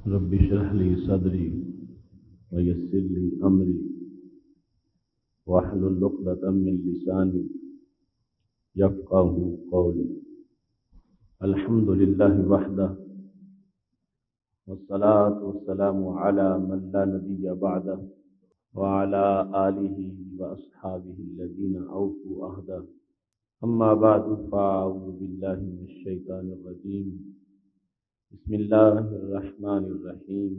رب اشرح لي صدري ويسر لي أمري واحلل عقدة من لساني يفقهوا قولي. الحمد لله وحده والصلاة والسلام على من لا نبي بعده وعلى آله وأصحابه الذين أوفوا عهده. أما بعد فأعوذ بالله من الشيطان الرجيم. بسم الله الرحمن الرحيم.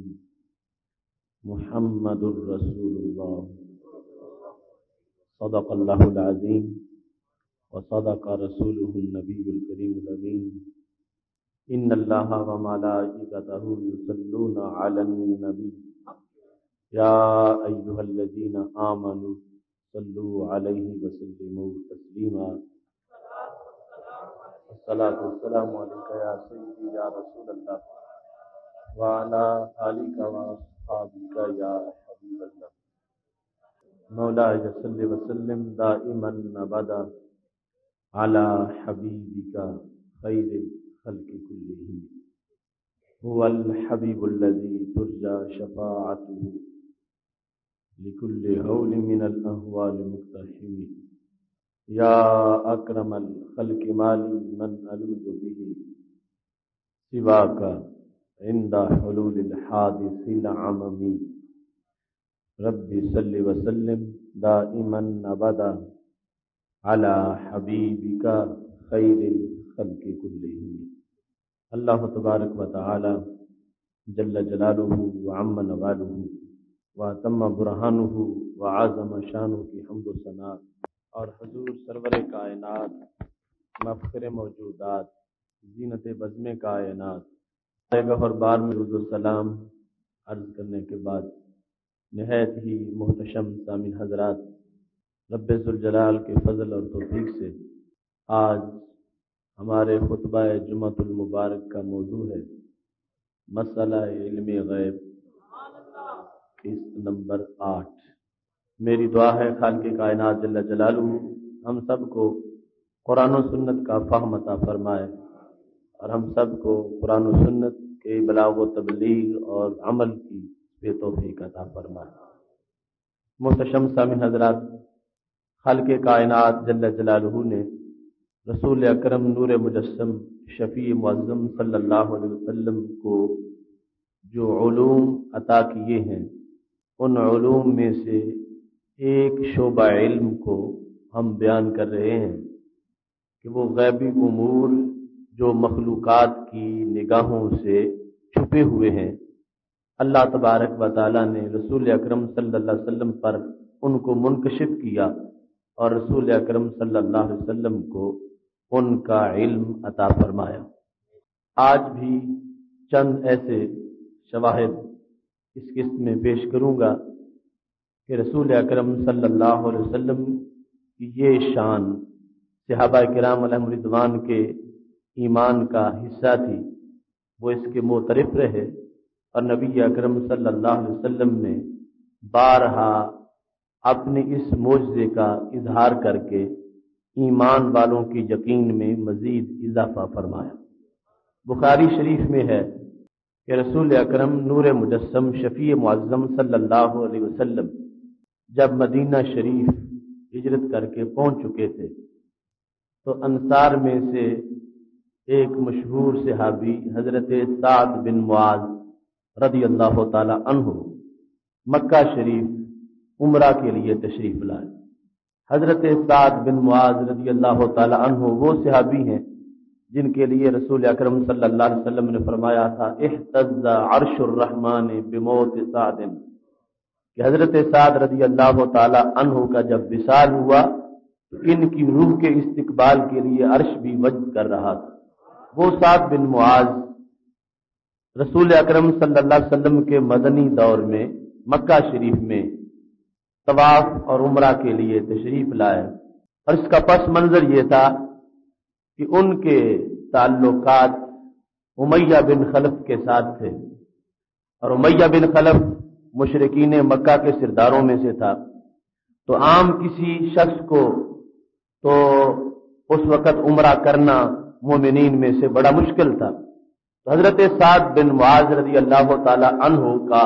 محمد رسول الله صدق الله العظيم وصدق رسوله النبي الكريم الأمين. إن الله وملائكته يصلون على النبي يا أيها الذين آمنوا صلوا عليه وسلموا تسليما. الصلاة والسلام عليك يا سيدي يا رسول الله وعلى آلك وأصحابك يا حبيب الله. مولاي صل وسلم دائما أبدا على حبيبك خير الخلق كلهم. هو الحبيب الذي ترجى شفاعته لكل هول من الأهوال مقتحم. يا أكرم الخلق مالي من ألوذ به سواك عند حلول الحادث العمم. ربي صل وسلم دائما أبدا على حبيبك خير الخلق كلهم. اللہ تبارک و تعالی جل جلالہ وعم نوالہ واتم برہانہ وعظم شانہ کی حمد و ثنا اور حضور سرور کائنات مفخر موجودات زینت بزم کائنات گہر بار میں رضو السلام عرض کرنے کے بعد نہایت ہی محتشم سامعین حضرات، رب ذوالجلال کے فضل اور توفیق سے آج ہمارے خطبہ جمعۃ المبارک کا موضوع ہے مسئلہ علم غیب، قسط نمبر 8۔ میری دعا ہے خالق کائنات جل جلالہ ہم سب کو قرآن و سنت کا فہم عطا فرمائے اور ہم سب کو قرآن و سنت کے بلاغ و تبلیغ اور عمل کی بے توفیق عطا فرمائے۔ محتشم سامعین حضرات، خالق کائنات جل جلالہ نے رسول اکرم نور مجسم شفیع معظم صلی اللہ علیہ وسلم کو جو علوم عطا کیے ہیں، ان علوم میں سے ایک شعبہ علم کو ہم بیان کر رہے ہیں کہ وہ غیبی امور جو مخلوقات کی نگاہوں سے چھپے ہوئے ہیں، اللہ تبارک و تعالیٰ نے رسول اکرم صلی اللہ علیہ وسلم پر ان کو منکشف کیا اور رسول اکرم صلی اللہ علیہ وسلم کو ان کا علم عطا فرمایا۔ آج بھی چند ایسے شواہد اس قسط میں پیش کروں گا کہ رسول اکرم صلی اللہ علیہ وسلم کی یہ شان صحابہ کرام علیہم رضوان کے ایمان کا حصہ تھی، وہ اس کے معترف رہے اور نبی اکرم صلی اللہ علیہ وسلم نے بارہا اپنے اس معجزے کا اظہار کر کے ایمان والوں کی یقین میں مزید اضافہ فرمایا۔ بخاری شریف میں ہے کہ رسول اکرم نور مجسم شفیع معظم صلی اللہ علیہ وسلم جب مدینہ شریف ہجرت کر کے پہنچ چکے تھے تو انصار میں سے ایک مشہور صحابی حضرت سعد بن معاذ رضی اللہ تعالی عنہ مکہ شریف عمرہ کے لیے تشریف لائے۔ حضرت سعد بن معاذ رضی اللہ تعالی عنہ وہ صحابی ہیں جن کے لیے رسول اکرم صلی اللہ علیہ وسلم نے فرمایا تھا اہتز عرش الرحمن بموت سعد، کہ حضرت سعد رضی اللہ تعالی عنہ کا جب وصال ہوا تو ان کی روح کے استقبال کے لیے عرش بھی وجد کر رہا تھا۔ وہ سعد بن معاذ رسول اکرم صلی اللہ علیہ وسلم کے مدنی دور میں مکہ شریف میں طواف اور عمرہ کے لیے تشریف لائے، اور اس کا پس منظر یہ تھا کہ ان کے تعلقات امیہ بن خلف کے ساتھ تھے، اور امیہ بن خلف مشرکین مکہ کے سرداروں میں سے تھا، تو عام کسی شخص کو تو اس وقت عمرہ کرنا مومنین میں سے بڑا مشکل تھا، تو حضرت سعد بن معاذ رضی اللہ تعالی عنہ کا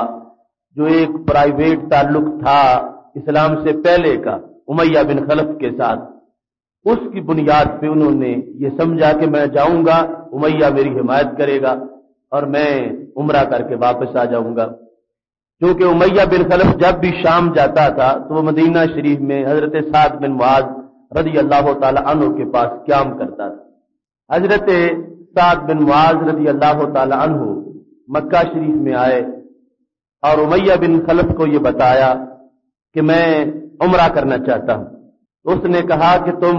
جو ایک پرائیویٹ تعلق تھا اسلام سے پہلے کا امیہ بن خلف کے ساتھ، اس کی بنیاد پہ انہوں نے یہ سمجھا کہ میں جاؤں گا، امیہ میری حمایت کرے گا اور میں عمرہ کر کے واپس آ جاؤں گا۔ کیونکہ امیہ بن خلف جب بھی شام جاتا تھا تو وہ مدینہ شریف میں حضرت سعد بن معاذ رضی اللہ تعالی عنہ کے پاس قیام کرتا تھا۔ حضرت سعد بن معاذ رضی اللہ تعالی عنہ مکہ شریف میں آئے اور امیہ بن خلف کو یہ بتایا کہ میں عمرہ کرنا چاہتا ہوں۔ اس نے کہا کہ تم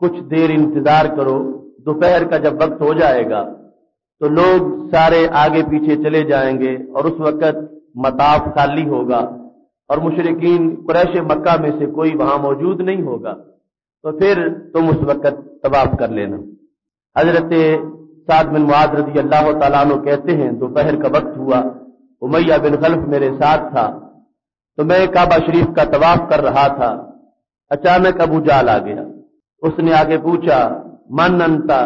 کچھ دیر انتظار کرو، دوپہر کا جب وقت ہو جائے گا تو لوگ سارے آگے پیچھے چلے جائیں گے اور اس وقت مطاف خالی ہوگا اور مشرکین قریش مکہ میں سے کوئی وہاں موجود نہیں ہوگا، تو پھر تم اس وقت طواف کر لینا۔ حضرت سعد بن معاذ رضی اللہ تعالیٰ عنہ کہتے ہیں دوپہر کا وقت ہوا، امیہ بن خلف میرے ساتھ تھا، تو میں کعبہ شریف کا طواف کر رہا تھا، اچانک ابو جہل آ گیا۔ اس نے آگے پوچھا من انتا،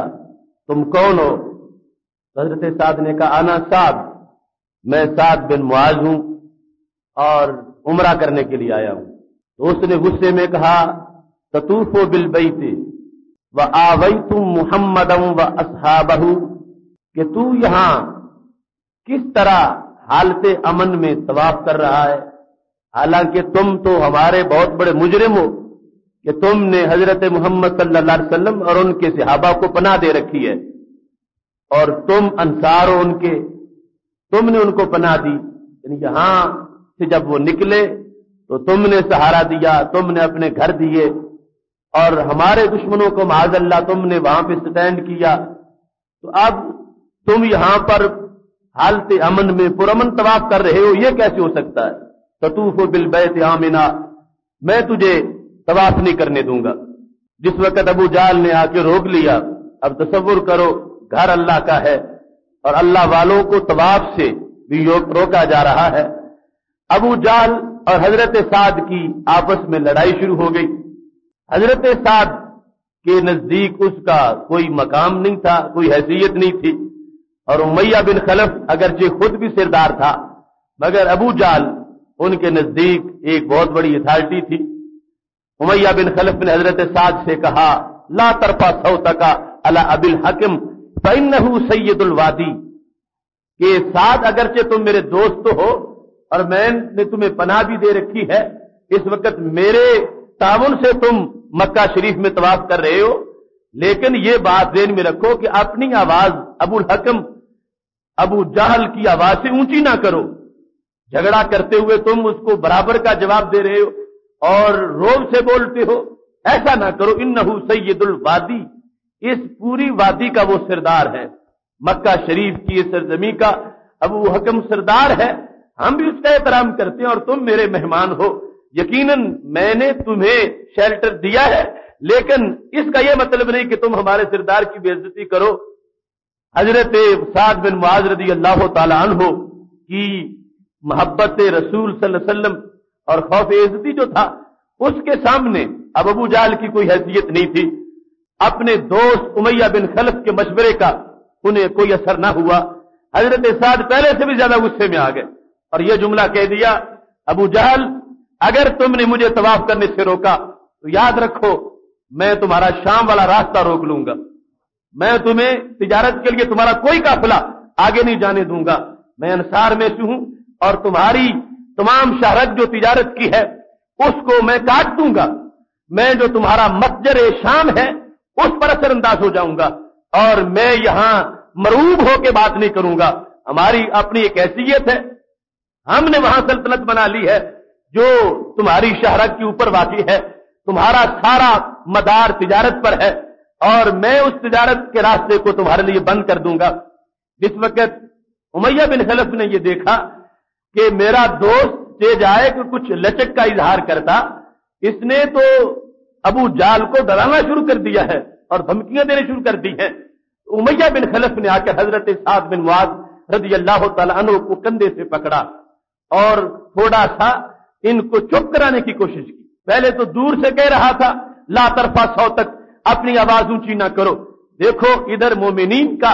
تم کون ہو؟ حضرت سعد نے کہا انا سعد، میں سعد بن معاذ ہوں اور عمرہ کرنے کے لیے آیا ہوں۔ تو اس نے غصے میں کہا تطوف بالبیت وآویتم محمدا واصحابہ، کہ تو یہاں کس طرح حالت امن میں طواف کر رہا ہے، حالانکہ تم تو ہمارے بہت بڑے مجرم ہو کہ تم نے حضرت محمد صلی اللہ علیہ وسلم اور ان کے صحابہ کو پناہ دے رکھی ہے، اور تم انصار ہو ان کے، تم نے ان کو پناہ دی، یعنی یہاں سے جب وہ نکلے تو تم نے سہارا دیا، تم نے اپنے گھر دیے، اور ہمارے دشمنوں کو معاذ اللہ تم نے وہاں پہ سٹینڈ کیا، تو اب تم یہاں پر حالت امن میں پرامن طواف کر رہے ہو، یہ کیسے ہو سکتا ہے؟ تطوف بالبیت آمنا، میں تجھے طواف نہیں کرنے دوں گا۔ جس وقت ابو جہل نے آ کے روک لیا، اب تصور کرو گھر اللہ کا ہے اور اللہ والوں کو طواف سے بھی روکا جا رہا ہے۔ ابو جہل اور حضرت سعد کی آپس میں لڑائی شروع ہو گئی۔ حضرت سعد کے نزدیک اس کا کوئی مقام نہیں تھا، کوئی حیثیت نہیں تھی، اور امیہ بن خلف اگرچہ خود بھی سردار تھا مگر ابو جہل ان کے نزدیک ایک بہت بڑی اتھارٹی تھی۔ امیہ بن خلف نے حضرت سعد سے کہا لا ترفع صوتک علی ابی الحکم فإنہ سید الوادی، کہ سعد اگرچہ تم میرے دوست ہو اور میں نے تمہیں پناہ بھی دے رکھی ہے، اس وقت میرے تعاون سے تم مکہ شریف میں طواف کر رہے ہو، لیکن یہ بات ذہن میں رکھو کہ اپنی آواز ابو الحکم ابو جہل کی آواز سے اونچی نہ کرو، جھگڑا کرتے ہوئے تم اس کو برابر کا جواب دے رہے ہو اور روب سے بولتے ہو، ایسا نہ کرو۔ انہ سید الوادی، اس پوری وادی کا وہ سردار ہے، مکہ شریف کی اس سرزمین کا ابو حکم سردار ہے، ہم بھی اس کا احترام کرتے ہیں اور تم میرے مہمان ہو، یقیناً میں نے تمہیں شیلٹر دیا ہے، لیکن اس کا یہ مطلب نہیں کہ تم ہمارے سردار کی بے عزتی کرو۔ حضرت سعد بن معاذ رضی اللہ تعالی عنہ کی محبت رسول صلی اللہ علیہ وسلم اور خوف عزتی جو تھا اس کے سامنے اب ابو جہل کی کوئی حیثیت نہیں تھی۔ اپنے دوست امیہ بن خلف کے مشورے کا انہیں کوئی اثر نہ ہوا، حضرت سعد پہلے سے بھی زیادہ غصے میں آ گئے اور یہ جملہ کہہ دیا ابو جہل اگر تم نے مجھے طواف کرنے سے روکا تو یاد رکھو میں تمہارا شام والا راستہ روک لوں گا، میں تمہیں تجارت کے لیے تمہارا کوئی قافلہ آگے نہیں جانے دوں گا، میں انصار میں سے ہوں اور تمہاری تمام شہرت جو تجارت کی ہے اس کو میں کاٹ دوں گا، میں جو تمہارا متجر شام ہے اس پر اثر انداز ہو جاؤں گا، اور میں یہاں مروب ہو کے بات نہیں کروں گا، ہماری اپنی ایک حیثیت ہے، ہم نے وہاں سلطنت بنا لی ہے جو تمہاری شہرت کے اوپر واقع ہے، تمہارا سارا مدار تجارت پر ہے اور میں اس تجارت کے راستے کو تمہارے لیے بند کر دوں گا۔ جس وقت امیہ بن خلف نے یہ دیکھا کہ میرا دوست سے جائے کہ کچھ لچک کا اظہار کرتا، اس نے تو ابو جہل کو ڈرانا شروع کر دیا ہے اور دھمکیاں دینے شروع کر دی ہیں۔ امیہ بن خلف نے آ کر حضرت سعد بن معاذ رضی اللہ تعالی عنہ کو کندھے سے پکڑا اور تھوڑا سا ان کو چپ کرانے کی کوشش کی۔ پہلے تو دور سے کہہ رہا تھا لا ترفع صوتک، اپنی آواز اونچی نہ کرو، دیکھو ادھر مومنین کا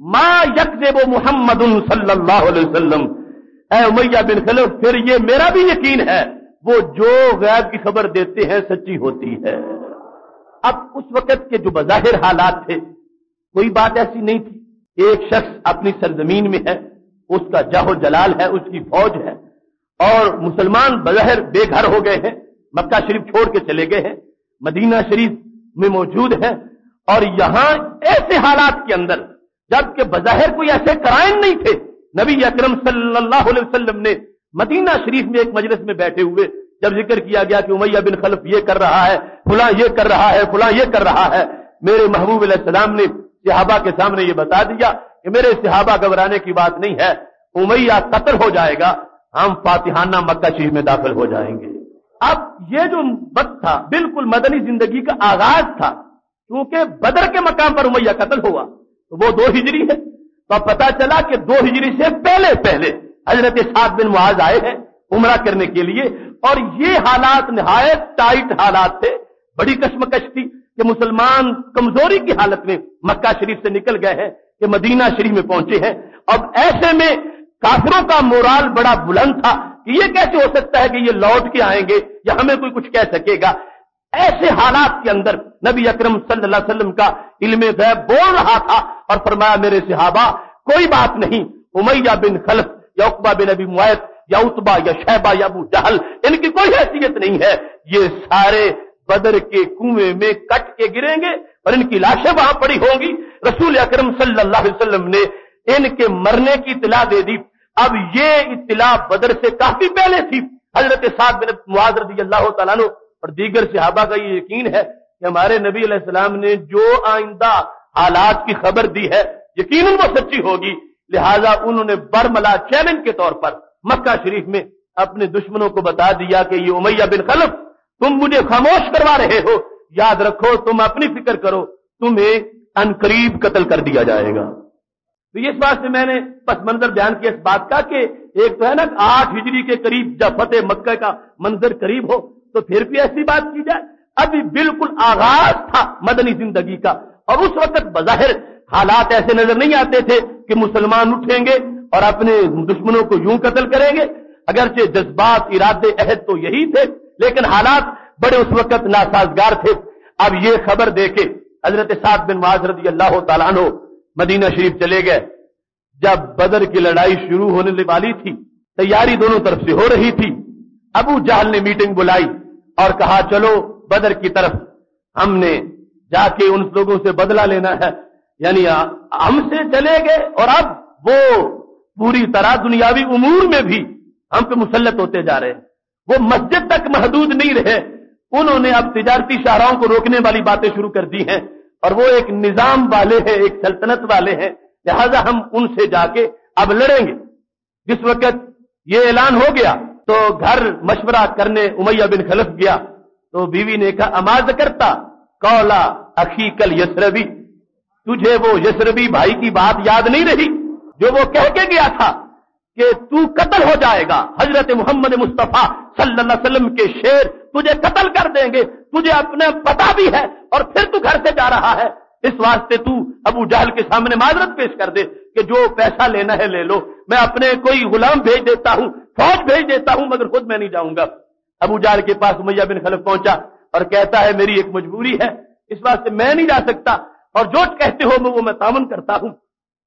ما یکذب محمد صلی اللہ علیہ وسلم، اے امیہ بن خلف پھر یہ میرا بھی یقین ہے وہ جو غیب کی خبر دیتے ہیں سچی ہوتی ہے۔ اب اس وقت کے جو بظاہر حالات تھے کوئی بات ایسی نہیں تھی، ایک شخص اپنی سرزمین میں ہے، اس کا جاہ و جلال ہے، اس کی فوج ہے، اور مسلمان بظاہر بے گھر ہو گئے ہیں، مکہ شریف چھوڑ کے چلے گئے ہیں، مدینہ شریف میں موجود ہیں، اور یہاں ایسے حالات کے اندر جبکہ بظاہر کوئی ایسے کرائم نہیں تھے، نبی اکرم صلی اللہ علیہ وسلم نے مدینہ شریف میں ایک مجلس میں بیٹھے ہوئے جب ذکر کیا گیا کہ امیہ بن خلف یہ کر رہا ہے، فلاں یہ کر رہا ہے، فلاں یہ کر رہا ہے، میرے محبوب علیہ السلام نے صحابہ کے سامنے یہ بتا دیا کہ میرے صحابہ گھبرانے کی بات نہیں ہے، امیہ قتل ہو جائے گا، ہم فاتحانہ مکہ شریف میں داخل ہو جائیں گے۔ اب یہ جو وقت تھا بالکل مدنی زندگی کا آغاز تھا، کیونکہ بدر کے مقام پر امیہ قتل ہوا تو وہ 2 ہجری ہے، تو اب پتا چلا کہ 2 ہجری سے پہلے حضرت سعد بن معاذ آئے ہیں عمرہ کرنے کے لیے، اور یہ حالات نہایت ٹائٹ حالات تھے، بڑی کشمکش تھی کہ مسلمان کمزوری کی حالت میں مکہ شریف سے نکل گئے ہیں کہ مدینہ شریف میں پہنچے ہیں۔ اب ایسے میں کافروں کا مورال بڑا بلند تھا کہ یہ کیسے ہو سکتا ہے کہ یہ لوٹ کے آئیں گے یا ہمیں کوئی کچھ کہہ سکے گا۔ ایسے حالات کے اندر نبی اکرم صلی اللہ علیہ وسلم کا علم غیب بول رہا تھا اور فرمایا میرے صحابہ کوئی بات نہیں، امیہ بن خلف یا عقبہ بن ابی معیط یا عتبہ یا شیبہ یا ابو جہل ان کی کوئی حیثیت نہیں ہے، یہ سارے بدر کے کنویں میں کٹ کے گریں گے اور ان کی لاشیں وہاں پڑی ہوں گی۔ رسول اکرم صلی اللہ علیہ وسلم نے ان کے مرنے کی اطلاع دے دی۔ اب یہ اطلاع بدر سے کافی پہلے تھی، حضرت سعد بن معاذ رضی اللہ تعالیٰ عنہ اور دیگر صحابہ کا یہ یقین ہے کہ ہمارے نبی علیہ السلام نے جو آئندہ حالات کی خبر دی ہے یقیناً وہ سچی ہوگی، لہذا انہوں نے برملا چیلنج کے طور پر مکہ شریف میں اپنے دشمنوں کو بتا دیا کہ یہ امیہ بن خلف تم مجھے خاموش کروا رہے ہو، یاد رکھو تم اپنی فکر کرو، تمہیں عنقریب قتل کر دیا جائے گا۔ تو اس بات سے میں نے پس منظر بیان کیا اس بات کا کہ ایک تو ہے نا 8 ہجری کے قریب جب فتح مکہ کا منظر قریب ہو تو پھر بھی ایسی بات کی جائے، ابھی بالکل آغاز تھا مدنی زندگی کا، اور اس وقت بظاہر حالات ایسے نظر نہیں آتے تھے کہ مسلمان اٹھیں گے اور اپنے دشمنوں کو یوں قتل کریں گے، اگرچہ جذبات ارادے عہد تو یہی تھے لیکن حالات بڑے اس وقت ناسازگار تھے۔ اب یہ خبر دے کے حضرت سعد بن معاذ رضی اللہ تعالیٰ عنہ مدینہ شریف چلے گئے۔ جب بدر کی لڑائی شروع ہونے والی تھی، تیاری دونوں طرف سے ہو رہی تھی، ابو جہل نے میٹنگ بلائی اور کہا چلو بدر کی طرف ہم نے جا کے ان لوگوں سے بدلہ لینا ہے، یعنی ہم سے چلے گئے اور اب وہ پوری طرح دنیاوی امور میں بھی ہم پہ مسلط ہوتے جا رہے ہیں، وہ مسجد تک محدود نہیں رہے، انہوں نے اب تجارتی شاہراہوں کو روکنے والی باتیں شروع کر دی ہیں، اور وہ ایک نظام والے ہیں، ایک سلطنت والے ہیں، لہذا ہم ان سے جا کے اب لڑیں گے۔ جس وقت یہ اعلان ہو گیا تو گھر مشورہ کرنے امیہ بن خلف گیا تو بیوی نے کہا اما ذکرتا قولا اخی کل یسربی، تجھے وہ یسربی بھائی کی بات یاد نہیں رہی جو وہ کہہ کے گیا تھا کہ تو قتل ہو جائے گا، حضرت محمد مصطفیٰ صلی اللہ علیہ وسلم کے شیر تجھے قتل کر دیں گے، تجھے اپنا پتہ بھی ہے اور پھر تو گھر سے جا رہا ہے، اس واسطے تو ابو جہل کے سامنے معذرت پیش کر دے کہ جو پیسہ لینا ہے لے لو، میں اپنے کوئی غلام بھیج دیتا ہوں، فوج بھیج دیتا ہوں، مگر خود میں نہیں جاؤں گا۔ ابو جہل کے پاس امیہ بن خلف پہنچا اور کہتا ہے میری ایک مجبوری ہے، اس واسطے میں نہیں جا سکتا اور جو کہتے ہو وہ میں تعاون کرتا ہوں۔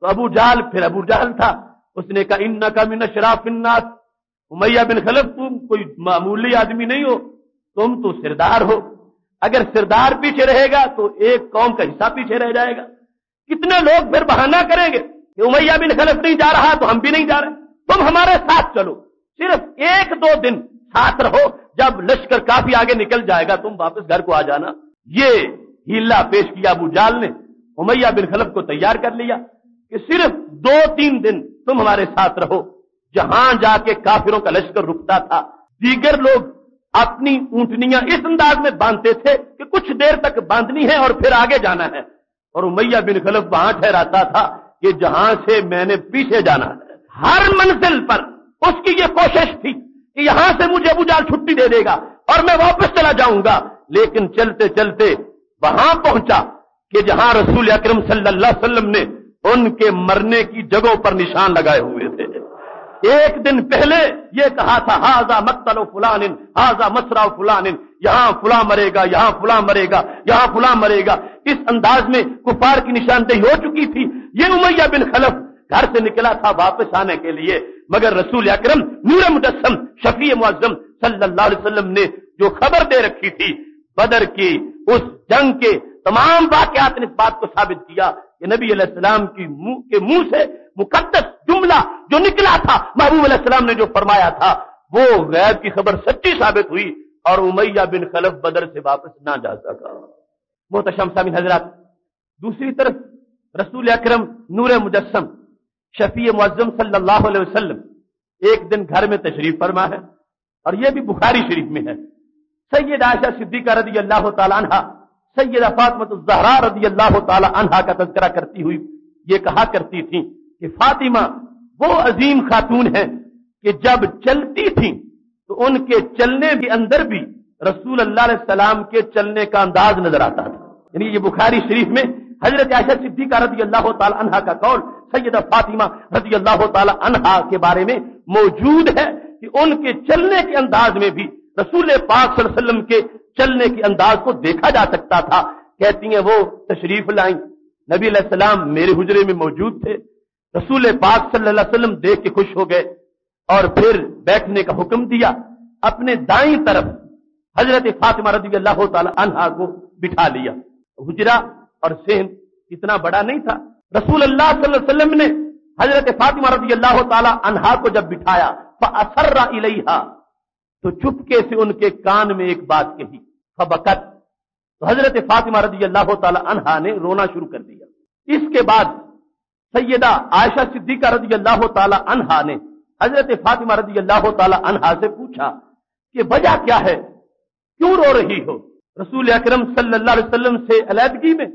تو ابو جہل پھر ابو جہل تھا، اس نے کہا انک من اشراف الناس، امیہ بن خلف تم کوئی معمولی آدمی نہیں ہو، تم تو سردار ہو، اگر سردار پیچھے رہے گا تو ایک قوم کا حصہ پیچھے رہ جائے گا، کتنے لوگ پھر بہانہ کریں گے کہ امیہ بن خلف نہیں جا رہا تو ہم بھی نہیں جا رہے، تم ہمارے ساتھ چلو، صرف 1-2 دن ساتھ رہو، جب لشکر کافی آگے نکل جائے گا تم واپس گھر کو آ جانا۔ یہ ہیلا پیش کیا ابو جہل نے، امیہ بن خلف کو تیار کر لیا کہ صرف 2-3 دن تم ہمارے ساتھ رہو۔ جہاں جا کے کافروں کا لشکر رکتا تھا، دیگر لوگ اپنی اونٹنیاں اس انداز میں باندھتے تھے کہ کچھ دیر تک باندھنی ہے اور پھر آگے جانا ہے، اور امیہ بن خلف وہاں ٹھہراتا تھا کہ جہاں سے میں نے پیچھے جانا ہے۔ ہر منزل پر اس کی یہ کوشش تھی کہ یہاں سے مجھے ابو جہل چھٹی دے دے گا اور میں واپس چلا جاؤں گا، لیکن چلتے چلتے وہاں پہنچا کہ جہاں رسول اکرم صلی اللہ علیہ وسلم نے ان کے مرنے کی جگہوں پر نشان لگائے ہوئے تھے۔ ایک دن پہلے یہ کہا تھا ہاذا مقتل فلان ہاذا مسرع فلان، یہاں فلاں مرے گا، یہاں فلاں مرے گا، یہاں فلاں مرے گا۔ اس انداز میں کفار کی نشاندہی ہو چکی تھی۔ یہ امیہ بن خلف گھر سے نکلا تھا واپس آنے کے لیے، مگر رسول اکرم نور مجسم شفیع معظم صلی اللہ علیہ وسلم نے جو خبر دے رکھی تھی بدر کی، اس جنگ کے تمام واقعات نے اس بات کو ثابت کیا کہ نبی علیہ السلام کے منہ سے مقدس جملہ جو نکلا تھا، محبوب علیہ السلام نے جو فرمایا تھا، وہ غیب کی خبر سچی ثابت ہوئی اور امیہ بن خلف بدر سے واپس نہ جا سکا۔ محتشم سامعین حضرات، دوسری طرف رسول اکرم نور مجسم شفیع معظم صلی اللہ علیہ وسلم ایک دن گھر میں تشریف فرما ہے، اور یہ بھی بخاری شریف میں ہے۔ سید عائشہ صدیقہ رضی اللہ تعالی عنہا سیدہ فاطمہ الزہرا رضی اللہ تعالی عنہا کا تذکرہ کرتی ہوئی یہ کہا کرتی تھی کہ فاطمہ وہ عظیم خاتون ہیں کہ جب چلتی تھیں تو ان کے چلنے کے اندر بھی رسول اللہ علیہ السلام کے چلنے کا انداز نظر آتا تھا۔ یعنی یہ بخاری شریف میں حضرت عائشہ صدیقہ رضی اللہ تعالی عنہا کا قول سیدہ فاطمہ رضی اللہ تعالی عنہا کے بارے میں موجود ہے کہ ان کے چلنے کے انداز میں بھی رسول پاک صلی اللہ علیہ وسلم کے چلنے کے انداز کو دیکھا جا سکتا تھا۔ کہتی ہیں وہ تشریف لائیں، نبی علیہ السلام میرے حجرے میں موجود تھے، رسول پاک صلی اللہ علیہ وسلم دیکھ کے خوش ہو گئے اور پھر بیٹھنے کا حکم دیا۔ اپنے دائیں طرف حضرت فاطمہ رضی اللہ تعالی عنہا کو بٹھا لیا۔ حجرہ اور صحن اتنا بڑا نہیں تھا۔ رسول اللہ صلی اللہ علیہ وسلم نے حضرت فاطمہ رضی اللہ تعالی عنہا کو جب بٹھایا فَأَسَرَّ إِلَيْهَا، تو چپکے سے ان کے کان میں ایک بات کہی، فبکت، تو حضرت فاطمہ رضی اللہ تعالی عنہا نے رونا شروع کر دیا۔ اس کے بعد سیدہ عائشہ صدیقہ رضی اللہ تعالی عنہا نے حضرت فاطمہ رضی اللہ تعالی عنہا سے پوچھا کہ وجہ کیا ہے، کیوں رو رہی ہو؟ رسول اکرم صلی اللہ علیہ وسلم سے علیحدگی میں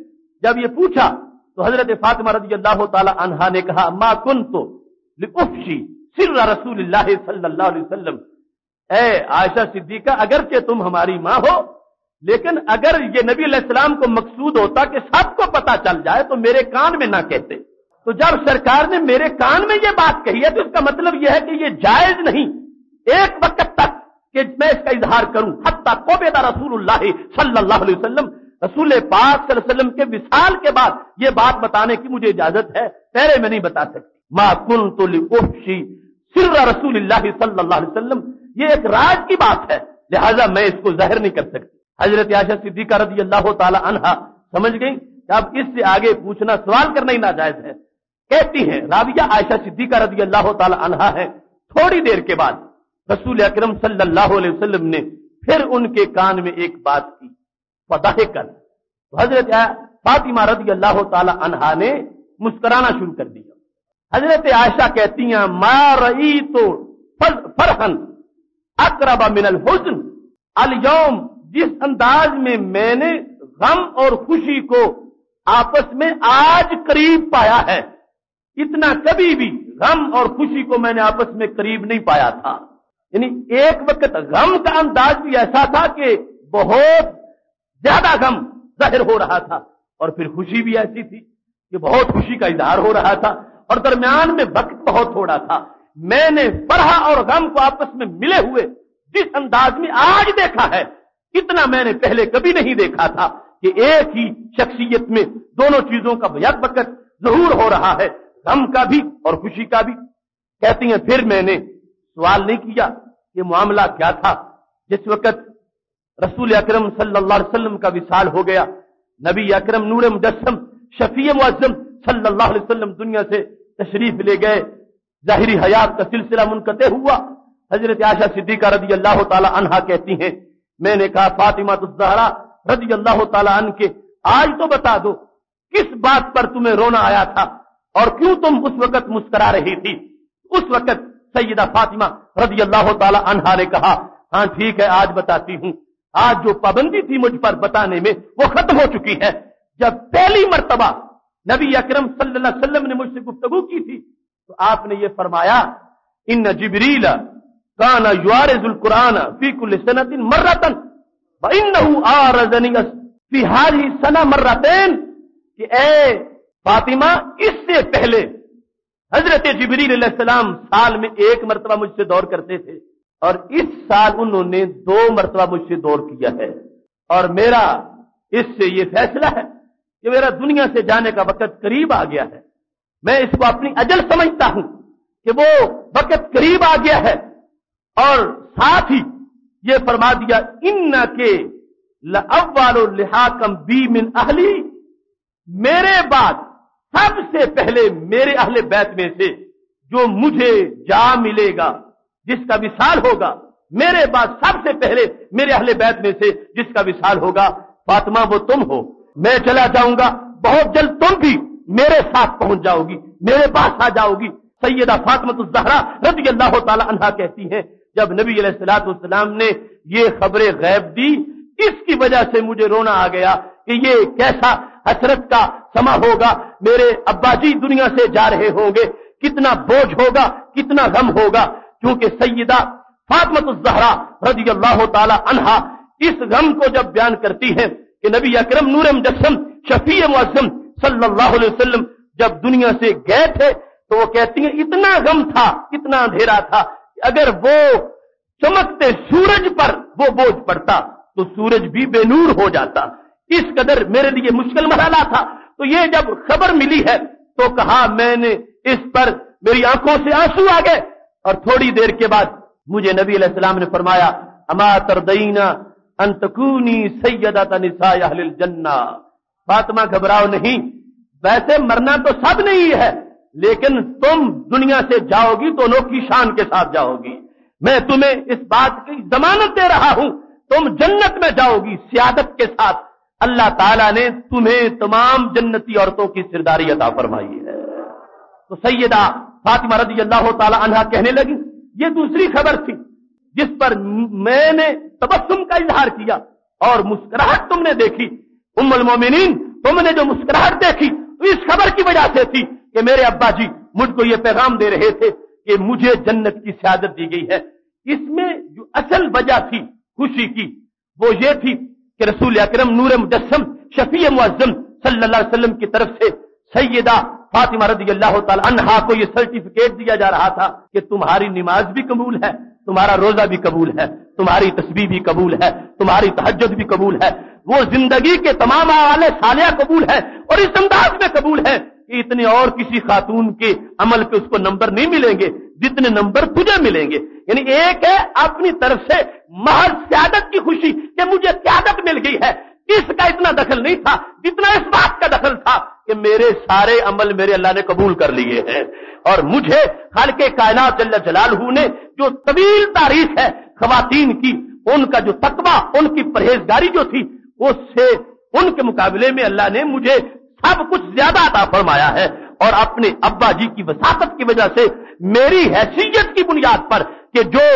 جب یہ پوچھا تو حضرت فاطمہ رضی اللہ تعالی عنہا نے کہا ما کنت لافشی سر رسول اللہ صلی اللہ علیہ وسلم، اے عائشہ صدیقہ اگرچہ تم ہماری ماں ہو لیکن اگر یہ نبی علیہ السلام کو مقصود ہوتا کہ سب کو پتا چل جائے تو میرے کان میں نہ کہتے۔ تو جب سرکار نے میرے کان میں یہ بات کہی ہے تو اس کا مطلب یہ ہے کہ یہ جائز نہیں ایک وقت تک کہ میں اس کا اظہار کروں، حتی قبض رسول اللہ صلی اللہ علیہ وسلم، رسول پاک صلی اللہ علیہ وسلم کے وصال کے بعد یہ بات بتانے کی مجھے اجازت ہے، پہلے میں نہیں بتا سکتی۔ ما کنت لافشی سر رسول اللہ صلی اللہ علیہ وسلم، یہ ایک راز کی بات ہے، لہذا میں اس کو ظاہر نہیں کر سکتی۔ حضرت عائشہ صدیقہ رضی اللہ تعالی عنہا سمجھ گئی کہ اب اس سے آگے پوچھنا سوال کرنا ہی ناجائز ہے۔ کہتی ہیں راویہ عائشہ صدیقہ رضی اللہ تعالی عنہا ہے، تھوڑی دیر کے بعد رسول اکرم صلی اللہ علیہ وسلم نے پھر ان کے کان میں ایک بات کی، فضحکت، تو حضرت فاطمہ رضی اللہ تعالی عنہا نے مسکرانا شروع کر دیا۔ حضرت عائشہ کہتی ہیں ما رأیت فرحا اقرب من الحزن اليوم، جس انداز میں نے غم اور خوشی کو آپس میں آج قریب پایا ہے، اتنا کبھی بھی غم اور خوشی کو میں نے آپس میں قریب نہیں پایا تھا۔ یعنی ایک وقت غم کا انداز بھی ایسا تھا کہ بہت زیادہ غم ظاہر ہو رہا تھا، اور پھر خوشی بھی ایسی تھی کہ بہت خوشی کا اظہار ہو رہا تھا، اور درمیان میں وقت بہت تھوڑا تھا۔ میں نے فرح اور غم کو آپس میں ملے ہوئے جس انداز میں آج دیکھا ہے، اتنا میں نے پہلے کبھی نہیں دیکھا تھا کہ ایک ہی شخصیت میں دونوں چیزوں کا یک وقت ظہور ہو رہا ہے، غم کا بھی اور خوشی کا بھی۔ کہتی ہیں پھر میں نے سوال نہیں کیا کہ معاملہ کیا تھا۔ جس وقت رسول اکرم صلی اللہ علیہ وسلم کا وصال ہو گیا، نبی اکرم نور مجسم شفیع معظم صلی اللہ علیہ وسلم دنیا سے تشریف لے گئے، ظاہری حیات کا سلسلہ منقطع ہوا۔ حضرت عائشہ صدیقہ رضی اللہ تعالی عنہا کہتی ہیں میں نے کہا فاطمہ الزہرا رضی اللہ تعالی عنہ کے آج تو بتا دو کس بات پر تمہیں رونا آیا تھا اور کیوں تم اس وقت مسکرا رہی تھی؟ اس وقت سیدہ فاطمہ رضی اللہ تعالی عنہا نے کہا ہاں ٹھیک ہے آج بتاتی ہوں، آج جو پابندی تھی مجھ پر بتانے میں وہ ختم ہو چکی ہے۔ جب پہلی مرتبہ نبی اکرم صلی اللہ علیہ وسلم نے مجھ سے گفتگو کی تھی تو آپ نے یہ فرمایا ان جبریل کان یعارض القرآن فی کل سنۃ مرۃ وانہ آرزنی فی ہذہ السنہ مرتین، کہ اے فاطمہ اس سے پہلے حضرت جبریل علیہ السلام سال میں 1 مرتبہ مجھ سے دور کرتے تھے، اور اس سال انہوں نے 2 مرتبہ مجھ سے دور کیا ہے، اور میرا اس سے یہ فیصلہ ہے کہ میرا دنیا سے جانے کا وقت قریب آ گیا ہے۔ میں اس کو اپنی اجل سمجھتا ہوں کہ وہ وقت قریب آ گیا ہے، اور ساتھ ہی یہ فرما دیا انکے لأول لحاقم بی من اہلی، میرے بعد سب سے پہلے میرے اہل بیت میں سے جو مجھے جا ملے گا، جس کا وصال ہوگا، میرے بعد سب سے پہلے میرے اہل بیت میں سے جس کا وصال ہوگا فاطمہ وہ تم ہو۔ میں چلا جاؤں گا، بہت جلد تم بھی میرے ساتھ پہنچ جاؤ گی، میرے پاس آ جاؤ گی۔ سیدہ فاطمہ الزہرا رضی اللہ تعالی عنہا کہتی ہیں جب نبی علیہ الصلوۃ والسلام نے یہ خبر غیب دی، اس کی وجہ سے مجھے رونا آ گیا کہ یہ کیسا حسرت کا سما ہوگا، میرے ابا جی دنیا سے جا رہے ہوں گے، کتنا بوجھ ہوگا، کتنا غم ہوگا۔ کیونکہ سیدہ فاطمہ الزہرا رضی اللہ تعالی عنہا اس غم کو جب بیان کرتی ہے کہ نبی اکرم نور مجسم شفیع معظم صلی اللہ علیہ وسلم جب دنیا سے گئے تھے تو وہ کہتی ہیں اتنا غم تھا، اتنا اندھیرا تھا کہ اگر وہ چمکتے سورج پر وہ بوجھ پڑتا تو سورج بھی بے نور ہو جاتا، اس قدر میرے لیے مشکل مرحلہ تھا۔ تو یہ جب خبر ملی ہے تو کہا میں نے اس پر میری آنکھوں سے آنسو آ گئے، اور تھوڑی دیر کے بعد مجھے نبی علیہ السلام نے فرمایا اما ترضین ان تکونی سیدۃ نساء اہل الجنہ، فاطمہ گھبراؤ نہیں، ویسے مرنا تو سب نہیں ہے، لیکن تم دنیا سے جاؤ گی تو انوکھی شان کے ساتھ جاؤ گی، میں تمہیں اس بات کی ضمانت دے رہا ہوں تم جنت میں جاؤ گی سعادت کے ساتھ۔ اللہ تعالیٰ نے تمہیں تمام جنتی عورتوں کی سرداری عطا فرمائی ہے۔ تو سیدہ فاطمہ رضی اللہ تعالی عنہا کہنے لگی یہ دوسری خبر تھی جس پر میں نے تبسم کا اظہار کیا اور مسکراہٹ تم نے دیکھی، ام المومنین تم نے جو مسکراہٹ دیکھی اس خبر کی وجہ سے تھی کہ میرے ابا جی مجھ کو یہ پیغام دے رہے تھے کہ مجھے جنت کی سعادت دی گئی ہے۔ اس میں جو اصل وجہ تھی خوشی کی وہ یہ تھی کہ رسول اکرم نور مجسم شفیع معظم صلی اللہ علیہ وسلم کی طرف سے سیدہ فاطمہ رضی اللہ تعالی عنہا کو یہ سرٹیفکیٹ دیا جا رہا تھا کہ تمہاری نماز بھی قبول ہے، تمہارا روزہ بھی قبول ہے، تمہاری تسبیح بھی قبول ہے، تمہاری تہجد بھی قبول ہے، وہ زندگی کے تمام اعمال صالحہ قبول ہے، اور اس انداز میں قبول ہے کہ اتنے اور کسی خاتون کے عمل کے اس کو نمبر نہیں ملیں گے جتنے نمبر تجھے ملیں گے۔ یعنی ایک ہے اپنی طرف سے محض سعادت کی خوشی کہ مجھے سعادت مل گئی ہے، اس کا اتنا دخل نہیں تھا جتنا اس بات کا دخل تھا کہ میرے سارے عمل میرے اللہ نے قبول کر لیے ہیں، اور مجھے خالق کائنات جل جلالہ نے جو طویل تاریخ ہے خواتین کی، ان کا جو تقوی، ان کی پرہیزگاری جو تھی اس سے ان کے مقابلے میں اللہ نے مجھے سب کچھ زیادہ عطا فرمایا ہے، اور اپنے ابا جی کی وساطت کی وجہ سے میری حیثیت کی بنیاد پر کہ جو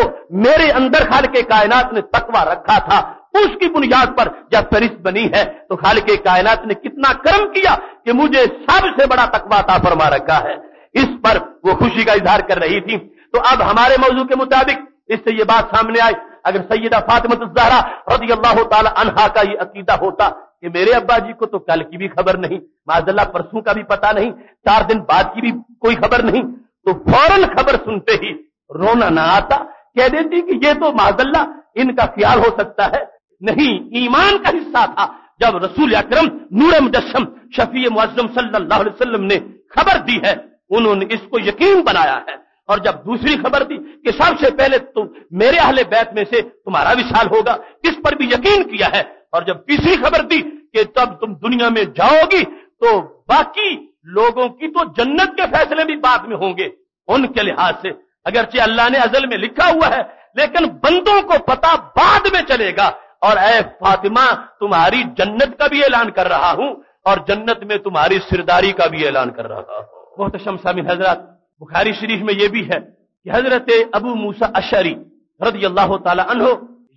میرے اندر خالق کائنات نے تقوی رکھا تھا اس کی بنیاد پر جب فہرست بنی ہے تو خالق کائنات نے کتنا کرم کیا کہ مجھے سب سے بڑا تقوی عطا فرما رکھا ہے۔ اس پر وہ خوشی کا اظہار کر رہی تھی۔ تو اب ہمارے موضوع کے مطابق اس سے یہ بات سامنے آئی، اگر سیدہ فاطمہ الزہرا رضی اللہ تعالی عنہا کا یہ عقیدہ ہوتا کہ میرے ابا جی کو تو کل کی بھی خبر نہیں، معاذ اللہ پرسوں کا بھی پتہ نہیں، 4 دن بعد کی بھی کوئی خبر نہیں، تو فوراً خبر سنتے ہی رونا نہ آتا، کہہ دیتی کہ یہ تو معاذ اللہ ان کا خیال ہو سکتا ہے۔ نہیں، ایمان کا حصہ تھا جب رسول اکرم نور مجسم شفیع معظم صلی اللہ علیہ وسلم نے خبر دی ہے انہوں نے اس کو یقین بنایا ہے، اور جب دوسری خبر دی کہ سب سے پہلے تم میرے اہل بیت میں سے تمہارا وصال ہوگا اس پر بھی یقین کیا ہے، اور جب تیسری خبر دی کہ تب تم دنیا میں جاؤ گی تو باقی لوگوں کی تو جنت کے فیصلے بھی بعد میں ہوں گے ان کے لحاظ سے، اگرچہ اللہ نے ازل میں لکھا ہوا ہے لیکن بندوں کو پتہ بعد میں چلے گا، اور اے فاطمہ تمہاری جنت کا بھی اعلان کر رہا ہوں اور جنت میں تمہاری سرداری کا بھی اعلان کر رہا ہوں۔ محترم سامعین حضرات، بخاری شریف میں یہ بھی ہے کہ حضرت ابو موسیٰ اشعری رضی اللہ تعالی عنہ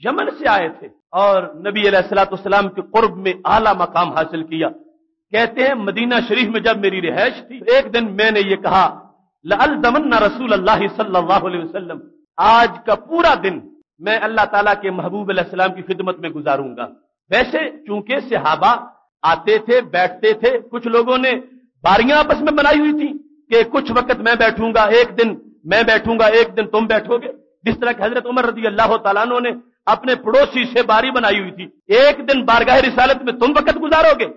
یمن سے آئے تھے اور نبی علیہ الصلوۃ والسلام کے قرب میں اعلیٰ مقام حاصل کیا۔ کہتے ہیں مدینہ شریف میں جب میری رہائش تھی ایک دن میں نے یہ کہا لألزمن رسول اللہ صلی اللہ علیہ وسلم، آج کا پورا دن میں اللہ تعالیٰ کے محبوب علیہ السلام کی خدمت میں گزاروں گا۔ ویسے چونکہ صحابہ آتے تھے بیٹھتے تھے، کچھ لوگوں نے باریاں آپس میں بنائی ہوئی تھی کہ کچھ وقت میں بیٹھوں گا، ایک دن میں بیٹھوں گا، ایک دن تم بیٹھو گے. جس طرح کہ حضرت عمر رضی اللہ تعالیٰ عنہ نے اپنے پڑوسی سے باری بنائی ہوئی تھی، ایک دن بارگاہ رسالت میں تم وقت گزارو گے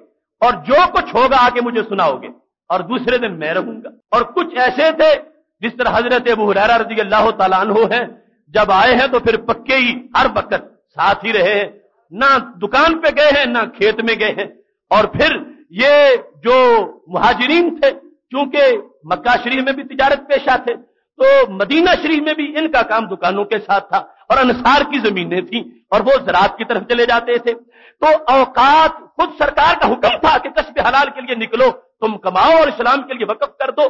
اور جو کچھ ہوگا آ کے مجھے سناؤ گے، اور دوسرے دن میں رہوں گا. اور کچھ ایسے تھے جس طرح حضرت ابو ہریرہ رضی اللہ تعالیٰ عنہ ہیں، جب آئے ہیں تو پھر پکے ہی ہر وقت ساتھ ہی رہے ہیں، نہ دکان پہ گئے ہیں نہ کھیت میں گئے ہیں. اور پھر یہ جو مہاجرین تھے، چونکہ مکہ شریف میں بھی تجارت پیشہ تھے، تو مدینہ شریف میں بھی ان کا کام دکانوں کے ساتھ تھا، اور انصار کی زمینیں تھیں اور وہ زراعت کی طرف چلے جاتے تھے. تو اوقات خود سرکار کا حکم تھا کہ کسب حلال کے لیے نکلو، تم کماؤ اور اسلام کے لیے وقف کر دو.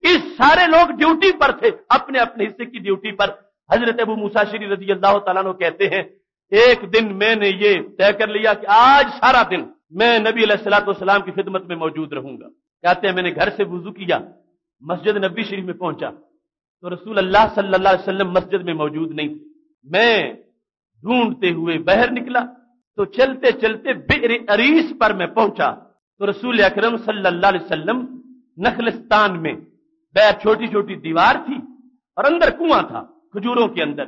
اس سارے لوگ ڈیوٹی پر تھے، اپنے اپنے حصے کی ڈیوٹی پر. حضرت ابو موسیٰ اشعری رضی اللہ تعالیٰ عنہ کہتے ہیں ایک دن میں نے یہ طے کر لیا کہ آج سارا دن میں نبی علیہ الصلوۃ والسلام کی خدمت میں موجود رہوں گا. کہتے ہیں میں نے گھر سے وضو کیا، مسجد نبی شریف میں پہنچا تو رسول اللہ صلی اللہ علیہ وسلم مسجد میں موجود نہیں تھے. میں ڈھونڈتے ہوئے باہر نکلا تو چلتے چلتے بئر عریس پر میں پہنچا تو رسول اکرم صلی اللہ علیہ وسلم نخلستان میں چھوٹی چھوٹی دیوار تھی اور اندر کنواں تھا کھجوروں کے اندر.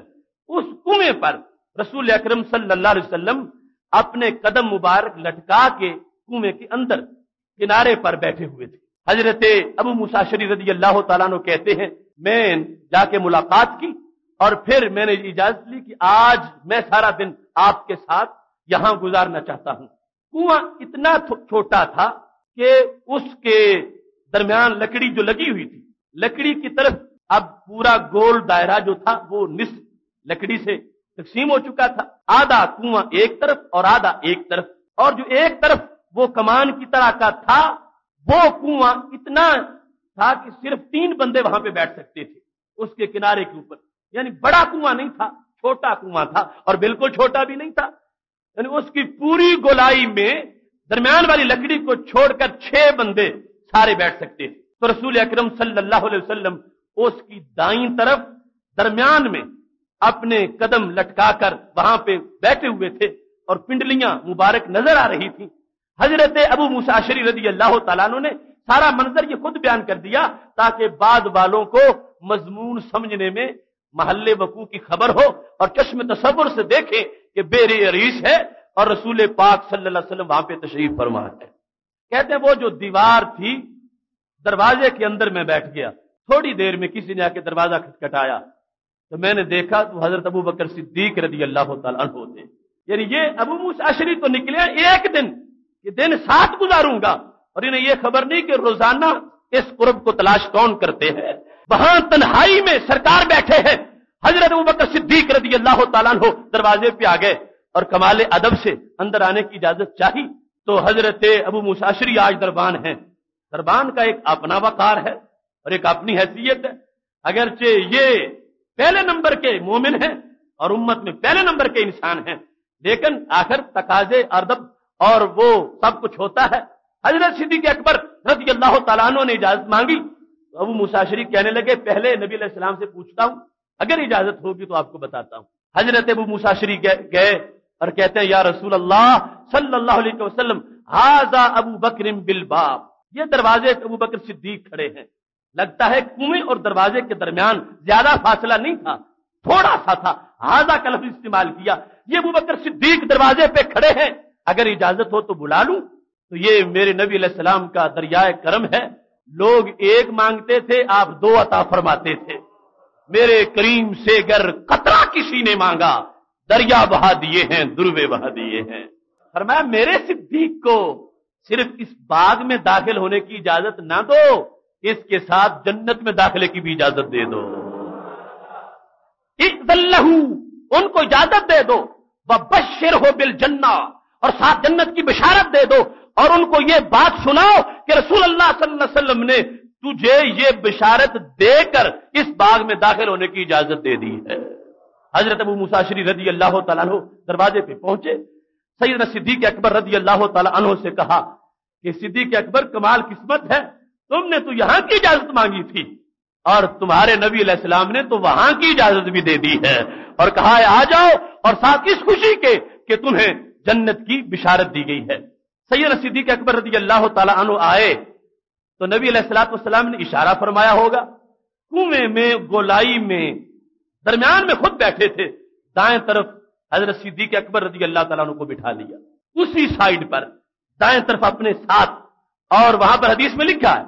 اس کنویں پر رسول اکرم صلی اللہ علیہ وسلم اپنے قدم مبارک لٹکا کے کنویں کے اندر کنارے پر بیٹھے ہوئے تھے. حضرت ابو موسیٰ اشعری رضی اللہ تعالیٰ عنہ کہتے ہیں میں جا کے ملاقات کی اور پھر میں نے اجازت لی کہ آج میں سارا دن آپ کے ساتھ یہاں گزارنا چاہتا ہوں. کنواں اتنا چھوٹا تھا کہ اس کے درمیان لکڑی جو لگی ہوئی تھی، لکڑی کی طرف اب پورا گول دائرہ جو تھا وہ نصف لکڑی سے تقسیم ہو چکا تھا. آدھا کنواں ایک طرف اور آدھا ایک طرف، اور جو ایک طرف وہ کمان کی طرح کا تھا وہ کنواں اتنا تھا کہ صرف 3 بندے وہاں پہ بیٹھ سکتے تھے اس کے کنارے کے اوپر. یعنی بڑا کنواں نہیں تھا، چھوٹا کنواں تھا اور بالکل چھوٹا بھی نہیں تھا. یعنی اس کی پوری گولائی میں درمیان والی لکڑی کو چھوڑ کر 6 بندے سارے بیٹھ سکتے تھے. تو رسول اکرم صلی اللہ علیہ وسلم اس کی دائیں طرف درمیان میں اپنے قدم لٹکا کر وہاں پہ بیٹھے ہوئے تھے اور پنڈلیاں مبارک نظر آ رہی تھیں. حضرت ابو موسیٰ اشعری رضی اللہ تعالیٰ عنہ نے سارا منظر یہ خود بیان کر دیا تاکہ بعد والوں کو مضمون سمجھنے میں محل وقوع کی خبر ہو اور چشم تصور سے دیکھیں کہ بئر عریس ہے اور رسول پاک صلی اللہ علیہ وسلم وہاں پہ تشریف فرما ہے. کہتے ہیں وہ جو دیوار تھی دروازے کے اندر میں بیٹھ گیا. تھوڑی دیر میں کسی نے آ کے دروازہ کھٹکھٹایا تو میں نے دیکھا تو حضرت ابو بکر صدیق رضی اللہ تعالیٰ عنہ تھے. یعنی یہ ابو موسیٰ اشعری تو نکلے ایک دن، یہ دن ساتھ گزاروں گا، اور انہیں یہ خبر نہیں کہ روزانہ اس قرب کو تلاش کون کرتے ہیں. وہاں تنہائی میں سرکار بیٹھے ہیں. حضرت ابو بکر صدیق رضی اللہ تعالیٰ عنہ دروازے پہ آ گئے اور کمال ادب سے اندر آنے کی اجازت چاہی. تو حضرت ابو موسیٰ اشعری آج دربان ہیں. دربان کا ایک اپنا وقار ہے اور ایک اپنی حیثیت ہے. اگرچہ یہ پہلے نمبر کے مومن ہیں اور امت میں پہلے نمبر کے انسان ہیں، لیکن آخر تقاضے ادب اور وہ سب کچھ ہوتا ہے. حضرت صدیق اکبر رضی اللہ تعالیٰ عنہ نے اجازت مانگی تو ابو موسیٰ اشعری کہنے لگے پہلے نبی علیہ السلام سے پوچھتا ہوں، اگر اجازت ہوگی تو آپ کو بتاتا ہوں. حضرت ابو موسیٰ اشعری گئے اور کہتے ہیں یا رسول اللہ صلی اللہ علیہ وسلم ھذا ابو بکر بالباب، یہ دروازے ابو بکر صدیق کھڑے ہیں. لگتا ہے کنویں اور دروازے کے درمیان زیادہ فاصلہ نہیں تھا، تھوڑا سا تھا. ھذا کا لفظ استعمال کیا. یہ ابو بکر صدیق دروازے پہ کھڑے ہیں، اگر اجازت ہو تو بلا لوں. تو یہ میرے نبی علیہ السلام کا دریائے کرم ہے. لوگ ایک مانگتے تھے، آپ 2 عطا فرماتے تھے. میرے کریم سے گر قطرہ کسی نے مانگا، دریا بہا دیے ہیں، دروے بہا دیے ہیں. فرمایا میرے صدیق کو صرف اس باغ میں داخل ہونے کی اجازت نہ دو، اس کے ساتھ جنت میں داخلے کی بھی اجازت دے دو. اذن لہ، ان کو اجازت دے دو. وبشرہ بالجنہ، اور ساتھ جنت کی بشارت دے دو. اور ان کو یہ بات سناؤ کہ رسول اللہ صلی اللہ علیہ وسلم نے تجھے یہ بشارت دے کر اس باغ میں داخل ہونے کی اجازت دے دی ہے. حضرت ابو موسیٰ اشعری رضی اللہ تعالیٰ عنہ دروازے پہ پہنچے. سیدنا صدیق اکبر رضی اللہ تعالیٰ عنہ سے کہا کہ صدیق اکبر کمال قسمت ہے، تم نے تو یہاں کی اجازت مانگی تھی اور تمہارے نبی علیہ السلام نے تو وہاں کی اجازت بھی دے دی ہے اور کہا ہے آ جاؤ، اور ساتھ اس خوشی کے کہ تمہیں جنت کی بشارت دی گئی ہے. سیدنا صدیق اکبر رضی اللہ تعالیٰ عنہ آئے تو نبی علیہ الصلوۃ والسلام نے اشارہ فرمایا ہوگا، کنویں میں گولائی میں درمیان میں خود بیٹھے تھے، دائیں طرف حضرت صدیق اکبر رضی اللہ تعالیٰ عنہ کو بٹھا لیا، اسی سائیڈ پر دائیں طرف اپنے ساتھ، اور وہاں پر حدیث میں لکھا ہے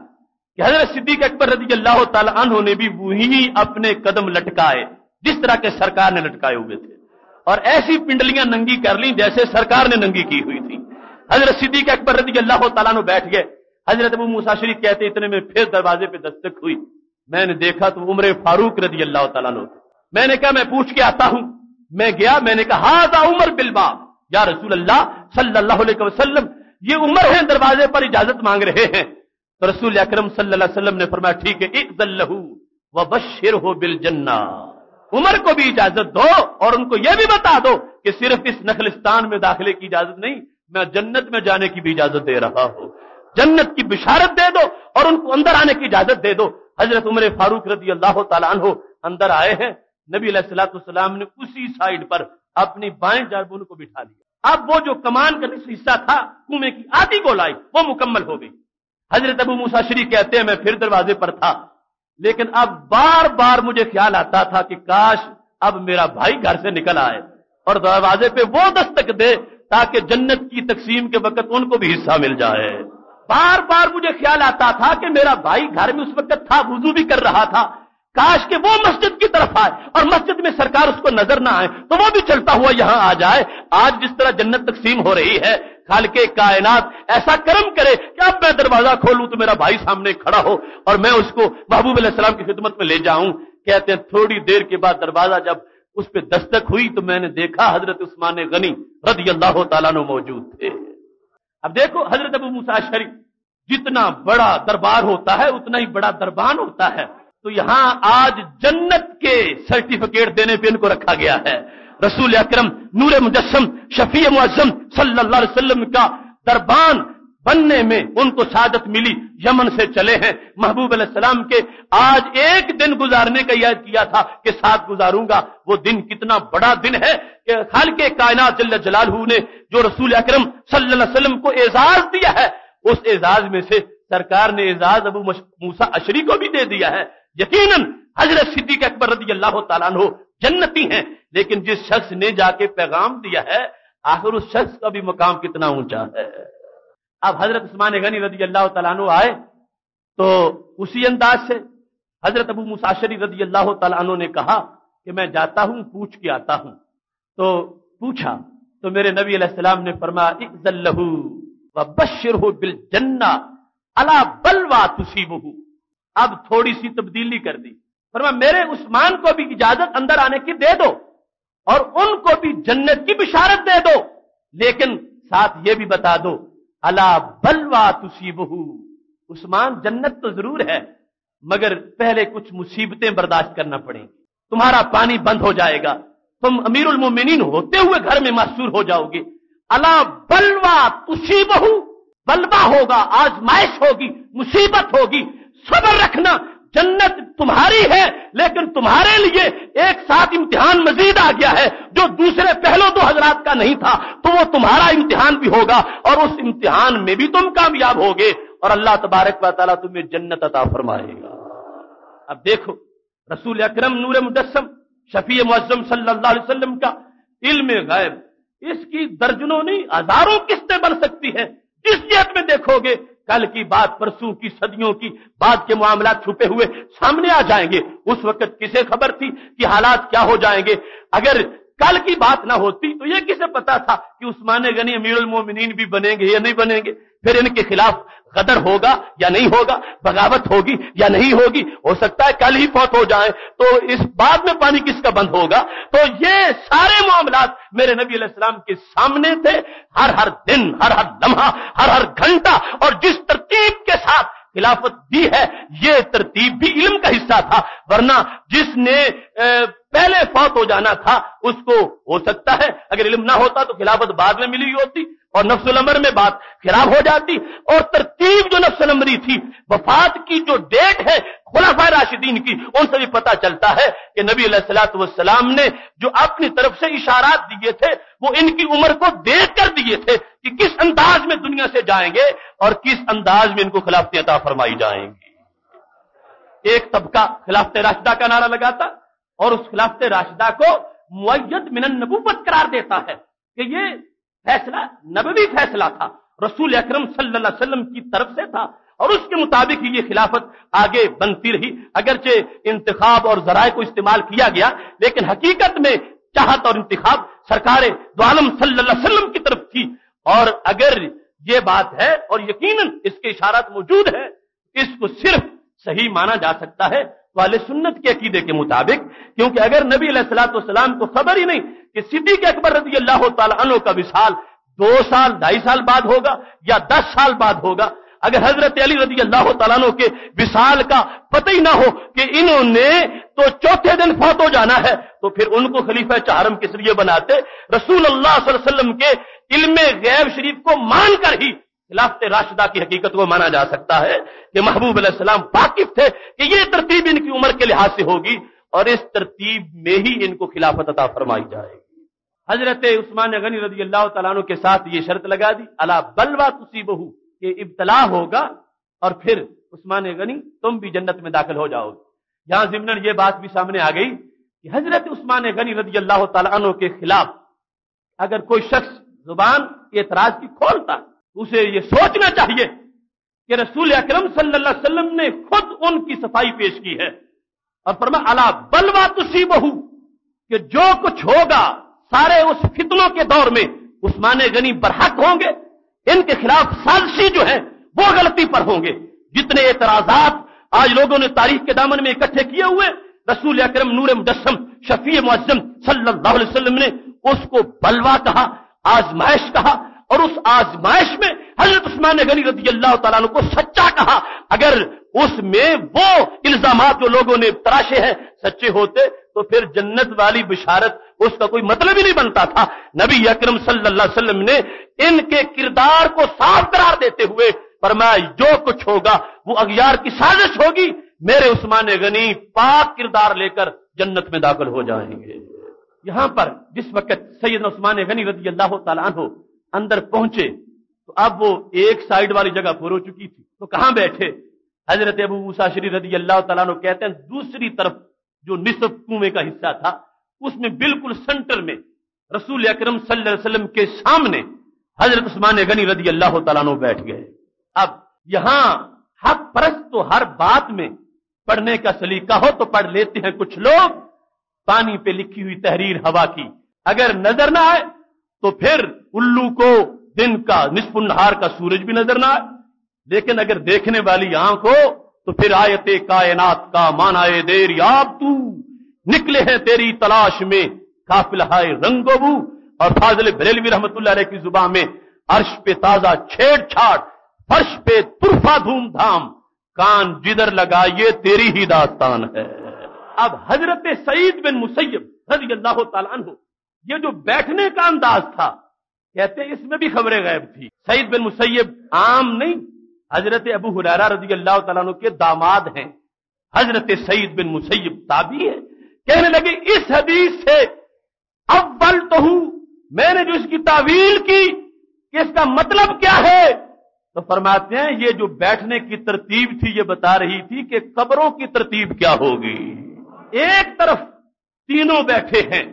کہ حضرت صدیق اکبر رضی اللہ تعالیٰ عنہ نے بھی وہی اپنے قدم لٹکائے جس طرح کے سرکار نے لٹکائے ہوئے تھے، اور ایسی پنڈلیاں ننگی کر لیں جیسے سرکار نے ننگی کی ہوئی تھی۔ حضرت صدیق اکبر رضی اللہ تعالیٰ عنہ بیٹھ گئے۔ حضرت ابو موسیٰ شریف کہتے اتنے میں پھر دروازے پہ دستک ہوئی، میں نے دیکھا تو عمر فاروق رضی اللہ تعالیٰ عنہ، میں نے کہا میں پوچھ کے آتا ہوں، میں گیا، میں نے کہا ھذا عمر بالباب، یا رسول اللہ صلی اللہ علیہ وسلم یہ عمر ہیں دروازے پر اجازت مانگ رہے ہیں۔ تو رسول اکرم صلی اللہ علیہ وسلم نے فرمایا ٹھیک ہے، اذن لہ وبشرہ بالجنہ، عمر کو بھی اجازت دو اور ان کو یہ بھی بتا دو کہ صرف اس نخلستان میں داخلے کی اجازت نہیں، میں جنت میں جانے کی بھی اجازت دے رہا ہوں، جنت کی بشارت دے دو اور ان کو اندر آنے کی اجازت دے دو۔ حضرت عمر فاروق رضی اللہ تعالیٰ عنہ اندر آئے ہیں، نبی علیہ الصلوۃ والسلام نے اسی سائیڈ پر اپنی بائیں جانب ان کو بٹھا لیا۔ اب وہ جو کمان کا نصف حصہ تھا کنویں کی آدھی گولائی وہ مکمل ہو گئی۔ حضرت ابو موسیٰ شریف کہتے ہیں میں پھر دروازے پر تھا، لیکن اب بار بار مجھے خیال آتا تھا کہ کاش اب میرا بھائی گھر سے نکل آئے اور دروازے پہ وہ دستک دے تاکہ جنت کی تقسیم کے وقت ان کو بھی حصہ مل جائے۔ بار بار مجھے خیال آتا تھا کہ میرا بھائی گھر میں اس وقت تھا، وضو بھی کر رہا تھا، کاش کہ وہ مسجد کی طرف آئے اور مسجد میں سرکار اس کو نظر نہ آئے تو وہ بھی چلتا ہوا یہاں آ جائے۔ آج جس طرح جنت تقسیم ہو رہی ہے، خالق کائنات ایسا کرم کرے کہ اب میں دروازہ کھولوں تو میرا بھائی سامنے کھڑا ہو اور میں اس کو محبوب علیہ السلام کی خدمت میں لے جاؤں۔ کہتے ہیں تھوڑی دیر کے بعد دروازہ جب اس پہ دستک ہوئی تو میں نے دیکھا حضرت عثمان غنی رضی اللہ تعالیٰ عنہ موجود تھے۔ اب دیکھو حضرت ابو موسیٰ شریف، جتنا بڑا دربار ہوتا ہے اتنا ہی بڑا دربان ہوتا ہے، تو یہاں آج جنت کے سرٹیفکیٹ دینے پہ ان کو رکھا گیا ہے۔ رسول اکرم نور مجسم شفیع معظم صلی اللہ علیہ وسلم کا دربان بننے میں ان کو سعادت ملی، یمن سے چلے ہیں محبوب علیہ السلام کے، آج ایک دن گزارنے کا یاد کیا تھا کہ ساتھ گزاروں گا، وہ دن کتنا بڑا دن ہے کہ خالق کائنات جل جلالہ نے جو رسول اکرم صلی اللہ علیہ وسلم کو اعزاز دیا ہے، اس اعزاز میں سے سرکار نے اعزاز ابو موسیٰ اشعری کو بھی دے دیا ہے۔ یقیناً حضرت صدیق اکبر رضی اللہ تعالیٰ عنہ جنتی ہیں، لیکن جس شخص نے جا کے پیغام دیا ہے آخر اس شخص کا بھی مقام کتنا اونچا ہے۔ اب حضرت عثمان غنی رضی اللہ تعالیٰ عنہ آئے تو اسی انداز سے حضرت ابو موسیٰ اشعری رضی اللہ تعالیٰ عنہ نے کہا کہ میں جاتا ہوں پوچھ کے آتا ہوں۔ تو پوچھا تو میرے نبی علیہ السلام نے فرمایا اذن لہ وبشرہ بالجنہ الا بلوى تصیبہ۔ اب تھوڑی سی تبدیلی کر دی، فرمایا میرے عثمان کو بھی اجازت اندر آنے کی دے دو اور ان کو بھی جنت کی بشارت دے دو، لیکن ساتھ یہ بھی بتا دو الا بلوى تصیبہ، عثمان جنت تو ضرور ہے مگر پہلے کچھ مصیبتیں برداشت کرنا پڑیں گی، تمہارا پانی بند ہو جائے گا، تم امیر المومنین ہوتے ہوئے گھر میں محصور ہو جاؤ گے، الا بلوى تصیبہ، بلوا ہوگا، آزمائش ہوگی، مصیبت ہوگی، صبر رکھنا، جنت تمہاری ہے لیکن تمہارے لیے ایک ساتھ امتحان مزید آ گیا ہے جو دوسرے پہلو دو حضرات کا نہیں تھا، تو وہ تمہارا امتحان بھی ہوگا اور اس امتحان میں بھی تم کامیاب ہوگے اور اللہ تبارک و تعالیٰ تمہیں جنت عطا فرمائے گا۔ اب دیکھو رسول اکرم نور مجسم شفیع معظم صلی اللہ علیہ وسلم کا علم غیب، اس کی درجنوں نہیں ہزاروں قسطیں بن سکتی ہیں، جس جہت میں دیکھو گے کل کی بات، پرسوں کی، صدیوں کی بعد کے معاملات چھپے ہوئے سامنے آ جائیں گے۔ اس وقت کسے خبر تھی کہ حالات کیا ہو جائیں گے؟ اگر کل کی بات نہ ہوتی تو یہ کسے پتا تھا کہ عثمان غنی امیر المومنین بھی بنیں گے یا نہیں بنیں گے؟ پھر ان کے خلاف غدر ہوگا یا نہیں ہوگا، بغاوت ہوگی یا نہیں ہوگی، ہو سکتا ہے کل ہی فوت ہو جائیں تو اس بعد میں پانی کس کا بند ہوگا؟ تو یہ سارے معاملات میرے نبی علیہ السلام کے سامنے تھے، ہر دن، ہر لمحہ، ہر گھنٹہ، اور جس ترتیب کے ساتھ خلافت دی ہے یہ ترتیب بھی علم کا حصہ تھا، ورنہ جس نے پہلے فوت ہو جانا تھا اس کو ہو سکتا ہے اگر علم نہ ہوتا تو خلافت بعد میں ملی ہوتی اور نفس الامر میں بات خلاف ہو جاتی، اور ترتیب جو نفس الامری تھی، وفات کی جو ڈیٹ ہے خلفائے راشدین کی، ان سے بھی پتہ چلتا ہے کہ نبی علیہ الصلوۃ والسلام نے جو اپنی طرف سے اشارات دیے تھے وہ ان کی عمر کو دیکھ کر دیے تھے کہ کس انداز میں دنیا سے جائیں گے اور کس انداز میں ان کو خلافت عطا فرمائی جائیں گی۔ ایک طبقہ خلافت راشدہ کا نعرہ لگاتا اور اس خلافت راشدہ کو مؤید من النبوت قرار دیتا ہے کہ یہ فیصلہ نبوی فیصلہ تھا، رسول اکرم صلی اللہ علیہ وسلم کی طرف سے تھا، اور اس کے مطابق ہی یہ خلافت آگے بنتی رہی۔ اگرچہ انتخاب اور ذرائع کو استعمال کیا گیا، لیکن حقیقت میں چاہت اور انتخاب سرکار دو عالم صلی اللہ علیہ وسلم کی طرف تھی۔ اور اگر یہ بات ہے اور یقیناً اس کے اشارات موجود ہیں، اس کو صرف صحیح مانا جا سکتا ہے تو اہل سنت کے عقیدے کے مطابق، کیونکہ اگر نبی علیہ الصلوۃ والسلام کو خبر ہی نہیں کہ صدیق اکبر رضی اللہ تعالی عنہ کا وصال 2 سال 2.5 سال بعد ہوگا یا 10 سال بعد ہوگا، اگر حضرت علی رضی اللہ تعالیٰ عنہ کے وصال کا پتہ ہی نہ ہو کہ انہوں نے تو چوتھے دن فوت ہو جانا ہے، تو پھر ان کو خلیفہ چہارم کس لیے بناتے؟ رسول اللہ صلی اللہ علیہ وسلم کے علم غیب شریف کو مان کر ہی خلافت راشدہ کی حقیقت کو مانا جا سکتا ہے کہ محبوب علیہ السلام واقف تھے کہ یہ ترتیب ان کی عمر کے لحاظ سے ہوگی اور اس ترتیب میں ہی ان کو خلافت عطا فرمائی جائے گی۔ حضرت عثمان غنی رضی اللہ تعالیٰ عنہ کے ساتھ یہ شرط لگا دی، الا بلوا تصیبہ، کہ ابتلا ہوگا اور پھر عثمان غنی تم بھی جنت میں داخل ہو جاؤ گے۔ یہاں ضمناً یہ بات بھی سامنے آ گئی کہ حضرت عثمان غنی رضی اللہ تعالیٰ عنہ کے خلاف اگر کوئی شخص زبان اعتراض کی کھولتا اسے یہ سوچنا چاہیے کہ رسول اکرم صلی اللہ علیہ وسلم نے خود ان کی صفائی پیش کی ہے اور فرمایا الا بلوا تصیبہ، کہ جو کچھ ہوگا سارے اس فتنوں کے دور میں عثمان غنی برحق ہوں گے، ان کے خلاف سازشی جو ہے وہ غلطی پر ہوں گے۔ جتنے اعتراضات آج لوگوں نے تاریخ کے دامن میں اکٹھے کیے ہوئے، رسول اکرم نور مجسم شفیع معظم صلی اللہ علیہ وسلم نے اس کو بلوا کہا، آزمائش کہا، اور اس آزمائش میں حضرت عثمان غنی رضی اللہ تعالیٰ عنہ کو سچا کہا۔ اگر اس میں وہ الزامات جو لوگوں نے تراشے ہیں سچے ہوتے تو پھر جنت والی بشارت اس کا کوئی مطلب ہی نہیں بنتا تھا۔ نبی اکرم صلی اللہ علیہ وسلم نے ان کے کردار کو صاف قرار دیتے ہوئے فرمایا جو کچھ ہوگا وہ اغیار کی سازش ہوگی، میرے عثمان غنی پاک کردار لے کر جنت میں داخل ہو جائیں گے۔ یہاں پر جس وقت سیدنا عثمان غنی رضی اللہ تعالیٰ عنہ اندر پہنچے تو اب وہ ایک سائیڈ والی جگہ پر ہو چکی تھی، تو کہاں بیٹھے؟ حضرت ابو موسیٰ اشعری رضی اللہ تعالیٰ عنہ کہتے ہیں دوسری طرف جو نصف کنویں کا حصہ تھا اس میں بالکل سنٹر میں رسول اکرم صلی اللہ علیہ وسلم کے سامنے حضرت عثمان غنی رضی اللہ تعالیٰ عنہ بیٹھ گئے۔ اب یہاں حق پرست تو ہر بات میں پڑھنے کا سلیقہ ہو تو پڑھ لیتے ہیں، کچھ لوگ پانی پہ لکھی ہوئی تحریر ہوا کی اگر نظر نہ آئے تو پھر الو کو دن کا نصف النہار کا سورج بھی نظر نہ آئے، لیکن اگر دیکھنے والی آنکھ ہو تو پھر آیت کائنات کا معنی دیر یاب تو نکلے ہیں تیری تلاش میں قافلہ رنگ و بو، اور فاضل بریلوی رحمت اللہ علیہ کی زبان میں عرش پہ تازہ چھیڑ چھاڑ، فرش پہ طرفہ دھوم دھام، کان جدھر لگائیے تیری ہی داستان ہے۔ اب حضرت سعید بن مسیب رضی اللہ تعالیٰ عنہ یہ جو بیٹھنے کا انداز تھا کہتے ہیں اس میں بھی خبر غیب تھی۔ سعید بن مسیب عام نہیں، حضرت ابو ہریرہ رضی اللہ تعالیٰ عنہ کے داماد ہیں۔ حضرت سعید بن مسیب تابعی ہے، کہنے لگے اس حدیث سے اول تو ہوں، میں نے جو اس کی تعویل کی کہ اس کا مطلب کیا ہے تو فرماتے ہیں یہ جو بیٹھنے کی ترتیب تھی یہ بتا رہی تھی کہ قبروں کی ترتیب کیا ہوگی۔ ایک طرف تینوں بیٹھے ہیں،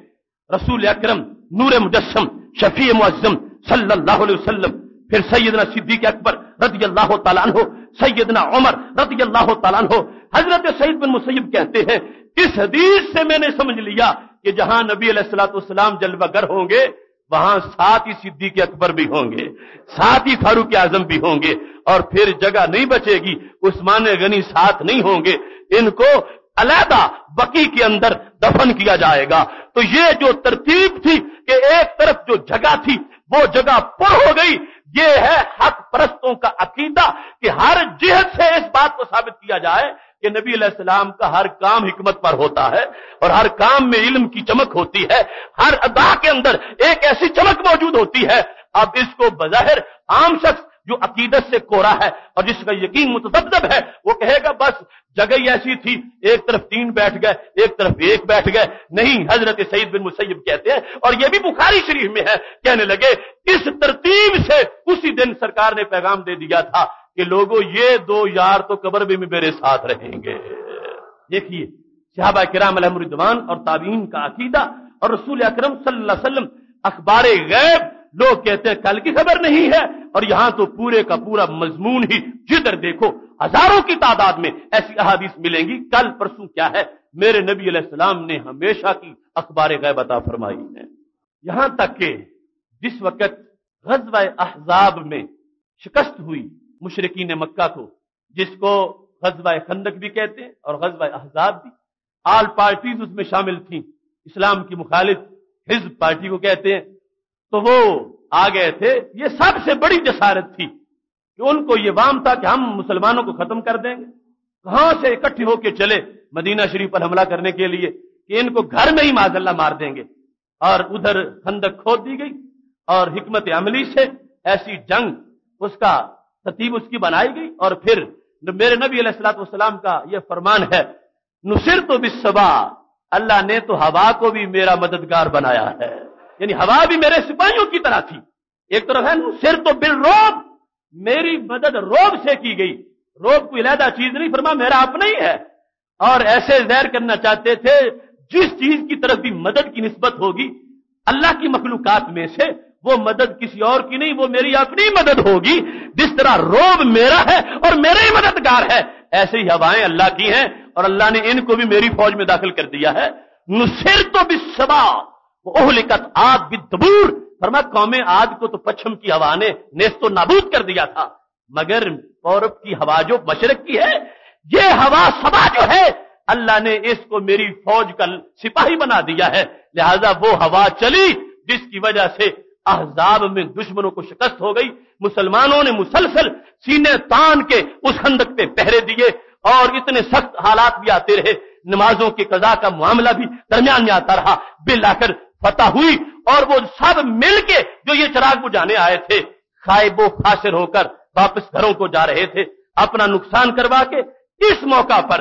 رسول اکرم نور مجسم شفیع معظم صلی اللہ علیہ وسلم، پھر سیدنا صدیق اکبر رضی اللہ تعالیٰ عنہ، سیدنا عمر رضی اللہ تعالیٰ عنہ۔ حضرت سعید بن مسیب کہتے ہیں اس حدیث سے میں نے سمجھ لیا کہ جہاں نبی علیہ الصلوۃ والسلام جلوہ گر ہوں گے وہاں ساتھ ہی صدیق اکبر بھی ہوں گے، ساتھ ہی فاروق اعظم بھی ہوں گے، اور پھر جگہ نہیں بچے گی، عثمان غنی ساتھ نہیں ہوں گے، ان کو علیحدہ بقیع کے اندر دفن کیا جائے گا۔ تو یہ جو ترتیب تھی کہ ایک طرف جو جگہ تھی وہ جگہ پر ہو گئی، یہ ہے حق پرستوں کا عقیدہ کہ ہر جہت سے اس بات کو ثابت کیا جائے کہ نبی علیہ السلام کا ہر کام حکمت پر ہوتا ہے اور ہر کام میں علم کی چمک ہوتی ہے، ہر ادا کے اندر ایک ایسی چمک موجود ہوتی ہے۔ اب اس کو بظاہر عام شخص جو عقیدت سے کوڑا ہے اور جس کا یقین متذبذب ہے وہ کہے گا بس جگہ ہی ایسی تھی، ایک طرف 3 بیٹھ گئے ایک طرف 1 بیٹھ گئے. نہیں، حضرت سعید بن مسیب کہتے ہیں، اور یہ بھی بخاری شریف میں ہے، کہنے لگے اس ترتیب سے اسی دن سرکار نے پیغام دے دیا تھا کہ لوگوں یہ 2 یار تو قبر بھی میرے ساتھ رہیں گے. دیکھیے صحابہ کرام علیہم رضوان اور تابعین کا عقیدہ، اور رسول اکرم صلی اللہ علیہ وسلم اخبار غیب. لوگ کہتے ہیں کل کی خبر نہیں ہے، اور یہاں تو پورے کا پورا مضمون ہی جدھر دیکھو ہزاروں کی تعداد میں ایسی احادیث ملیں گی. کل پرسوں کیا ہے، میرے نبی علیہ السلام نے ہمیشہ کی اخبار غیب عطا فرمائی ہے. یہاں تک کہ جس وقت غزوہ احزاب میں شکست ہوئی مشرکین مکہ کو، جس کو غزوہ خندق بھی کہتے ہیں اور غزوہ احزاب بھی، آل پارٹیز اس میں شامل تھیں، اسلام کی مخالف حزب پارٹی کو کہتے ہیں، تو وہ آ گئے تھے. یہ سب سے بڑی جسارت تھی کہ ان کو یہ وام تھا کہ ہم مسلمانوں کو ختم کر دیں گے. کہاں سے اکٹھے ہو کے چلے مدینہ شریف پر حملہ کرنے کے لیے کہ ان کو گھر میں ہی معاذ اللہ مار دیں گے. اور ادھر خندق کھود دی گئی اور حکمت عملی سے ایسی جنگ اس کا ترتیب اس کی بنائی گئی. اور پھر میرے نبی علیہ الصلوۃ والسلام کا یہ فرمان ہے، نصرت بالصبا، اللہ نے تو ہوا کو بھی میرا مددگار بنایا ہے. یعنی ہوا بھی میرے سپاہیوں کی طرح تھی. ایک طرف ہے نصرت بالرعب، میری مدد روب سے کی گئی. روب کوئی علیحدہ چیز نہیں، فرما میرا اپنا ہی ہے. اور ایسے ظاہر کرنا چاہتے تھے جس چیز کی طرف بھی مدد کی نسبت ہوگی اللہ کی مخلوقات میں سے، وہ مدد کسی اور کی نہیں، وہ میری اپنی مدد ہوگی. جس طرح روب میرا ہے اور میرا ہی مددگار ہے، ایسے ہی ہوائیں اللہ کی ہیں اور اللہ نے ان کو بھی میری فوج میں داخل کر دیا ہے. نصرت بالصبا واہلکت عاد بالدبور، فرما قوم عاد کو تو پچھم کی ہوا نے نیست و نابود کر دیا تھا، مگر پورب کی ہوا جو مشرق کی ہے، یہ ہوا صبا جو ہے اللہ نے اس کو میری فوج کا سپاہی بنا دیا ہے. لہذا وہ ہوا چلی جس کی وجہ سے احزاب میں دشمنوں کو شکست ہو گئی. مسلمانوں نے مسلسل سینے تان کے اس خندق پہ پہرے دیے اور اتنے سخت حالات بھی آتے رہے، نمازوں کی قضا کا معاملہ بھی درمیان میں آتا رہا. بالآخر فتح ہوئی اور وہ سب مل کے جو یہ چراغ بجھانے آئے تھے خائب و خاسر ہو کر واپس گھروں کو جا رہے تھے اپنا نقصان کروا کے. اس موقع پر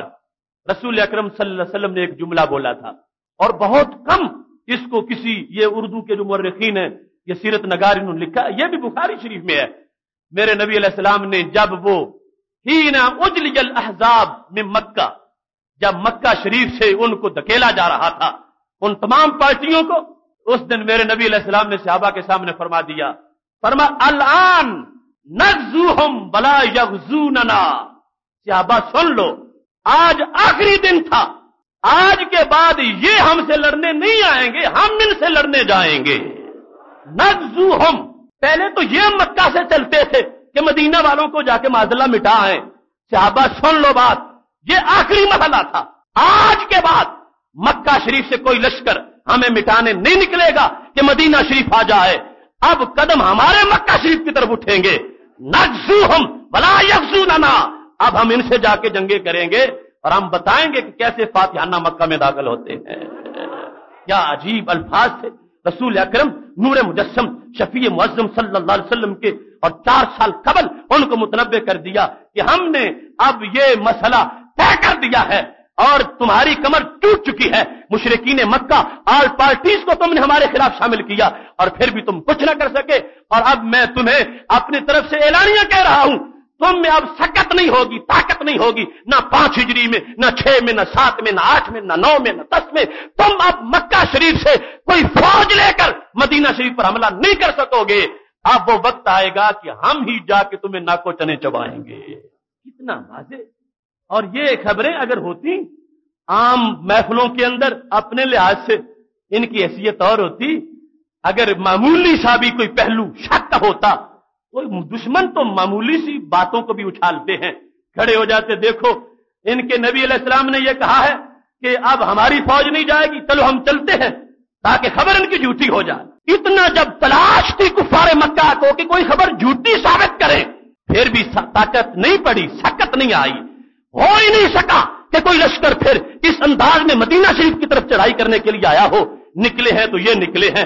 رسول اکرم صلی اللہ علیہ وسلم نے ایک جملہ بولا تھا، اور بہت کم اس کو کسی یہ اردو کے جو مورخین ہیں یہ سیرت نگار انہوں نے لکھا، یہ بھی بخاری شریف میں ہے. میرے نبی علیہ السلام نے جب وہ حین اجلی الاحزاب من مکہ، جب مکہ شریف سے ان کو دھکیلا جا رہا تھا ان تمام پارٹیوں کو، اس دن میرے نبی علیہ السلام نے صحابہ کے سامنے فرما دیا، فرما الان نغزوہم ولا یغزوننا. صحابہ سن لو، آج آخری دن تھا، آج کے بعد یہ ہم سے لڑنے نہیں آئیں گے، ہم ان سے لڑنے جائیں گے. نغزوہم، پہلے تو یہ مکہ سے چلتے تھے کہ مدینہ والوں کو جا کے معذلہ مٹا آئیں. صحابہ سن لو بات، یہ آخری مرحلہ تھا. آج کے بعد مکہ شریف سے کوئی لشکر ہمیں مٹانے نہیں نکلے گا کہ مدینہ شریف آ جائے. اب قدم ہمارے مکہ شریف کی طرف اٹھیں گے. نغزوہم ولا یغزوننا، اب ہم ان سے جا کے جنگیں کریں گے اور ہم بتائیں گے کہ کیسے فاتحانہ مکہ میں داخل ہوتے ہیں. کیا عجیب الفاظ تھے رسول اکرم نور مجسم شفیع معظم صلی اللہ علیہ وسلم کے، اور 4 سال قبل ان کو متنبع کر دیا کہ ہم نے اب یہ مسئلہ طے کر دیا ہے اور تمہاری کمر ٹوٹ چکی ہے. مشرکین مکہ آل پارٹیز کو تم نے ہمارے خلاف شامل کیا اور پھر بھی تم کچھ نہ کر سکے، اور اب میں تمہیں اپنی طرف سے اعلانیہ کہہ رہا ہوں، تم میں اب سکت نہیں ہوگی، طاقت نہیں ہوگی، نہ 5 ہجری میں، نہ 6 میں، نہ 7 میں، نہ 8 میں، نہ 9 میں، نہ 10 میں. تم اب مکہ شریف سے کوئی فوج لے کر مدینہ شریف پر حملہ نہیں کر سکو گے. اب وہ وقت آئے گا کہ ہم ہی جا کے تمہیں ناکو چنے چبائیں گے. کتنا واضح. اور یہ خبریں اگر ہوتی عام محفلوں کے اندر اپنے لحاظ سے ان کی حیثیت اور ہوتی، اگر معمولی سا بھی کوئی پہلو شک کا ہوتا، کوئی دشمن تو معمولی سی باتوں کو بھی اچھالتے ہیں، کھڑے ہو جاتے، دیکھو ان کے نبی علیہ السلام نے یہ کہا ہے کہ اب ہماری فوج نہیں جائے گی، چلو ہم چلتے ہیں تاکہ خبر ان کی جھوٹی ہو جائے. اتنا جب تلاش تھی کفار مکہ کو کہ کوئی خبر جھوٹی ثابت کرے، پھر بھی طاقت نہیں پڑی، سکت نہیں آئی، ہو ہی نہیں سکا کہ کوئی لشکر پھر اس انداز میں مدینہ شریف کی طرف چڑھائی کرنے کے لیے آیا ہو. نکلے ہیں تو یہ نکلے ہیں،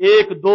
1 2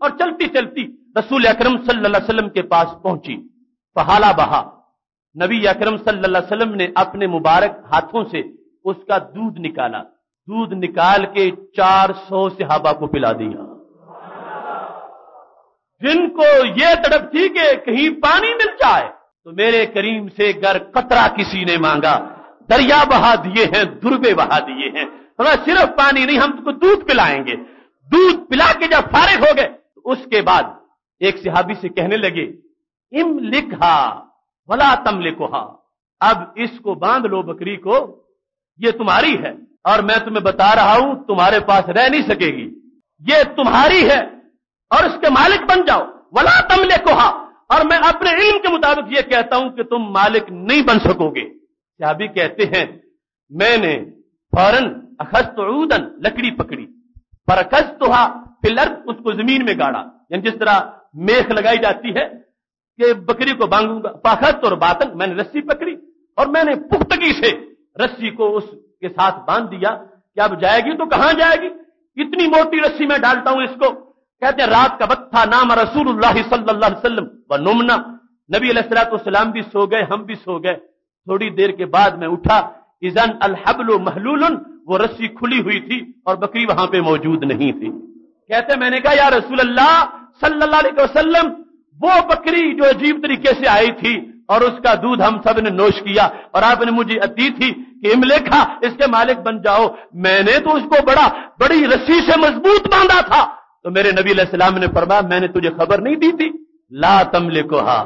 اور چلتی چلتی رسول اکرم صلی اللہ علیہ وسلم کے پاس پہنچی. فحالا بہا، نبی اکرم صلی اللہ علیہ وسلم نے اپنے مبارک ہاتھوں سے اس کا دودھ نکالا. دودھ نکال کے 400 صحابہ کو پلا دیا، جن کو یہ تڑپ تھی کہ کہیں پانی مل جائے. تو میرے کریم سے گر قطرہ کسی نے مانگا، دریا بہا دیے ہیں، دربے بہا دیے ہیں. صرف پانی نہیں، ہم تم کو دودھ پلائیں گے. دودھ پلا کے جب فارغ ہو گئے تو اس کے بعد ایک صحابی سے کہنے لگے، املکھا ولا تملکھا، اب اس کو باندھ لو، بکری کو، یہ تمہاری ہے اور میں تمہیں بتا رہا ہوں تمہارے پاس رہ نہیں سکے گی، یہ تمہاری ہے اور اس کے مالک بن جاؤ. ولا تملکھا، اور میں اپنے علم کے مطابق یہ کہتا ہوں کہ تم مالک نہیں بن سکو گے. صحابی کہتے ہیں میں نے فوراً اخذت عودا، لکڑی پکڑی، فرکزتھا فی الارض، اس کو زمین میں گاڑا، یعنی جس طرح میخ لگائی جاتی ہے کہ بکری کو باندھوں گا. فاخذت رباطا، میں نے رسی پکڑی اور میں نے پختگی سے رسی کو اس کے ساتھ باندھ دیا کہ اب جائے گی تو کہاں جائے گی، اتنی موٹی رسی میں ڈالتا ہوں اس کو. کہتے ہیں رات کا وقت تھا، نام رسول اللہ صلی اللہ علیہ وسلم ونمنا، نبی علیہ الصلوۃ والسلام بھی سو گئے، ہم بھی سو گئے. تھوڑی دیر کے بعد میں اٹھا، اذن الحبل محلول، وہ رسی کھلی ہوئی تھی اور بکری وہاں پہ موجود نہیں تھی. کہتے میں نے کہا یا رسول اللہ صلی اللہ علیہ وسلم، وہ بکری جو عجیب طریقے سے آئی تھی اور اس کا دودھ ہم سب نے نوش کیا اور آپ نے مجھے دی تھی کہ املکھا، اس کے مالک بن جاؤ، میں نے تو اس کو بڑی رسی سے مضبوط باندھا تھا. تو میرے نبی علیہ السلام نے فرمایا میں نے تجھے خبر نہیں دی تھی، لا تملکھا،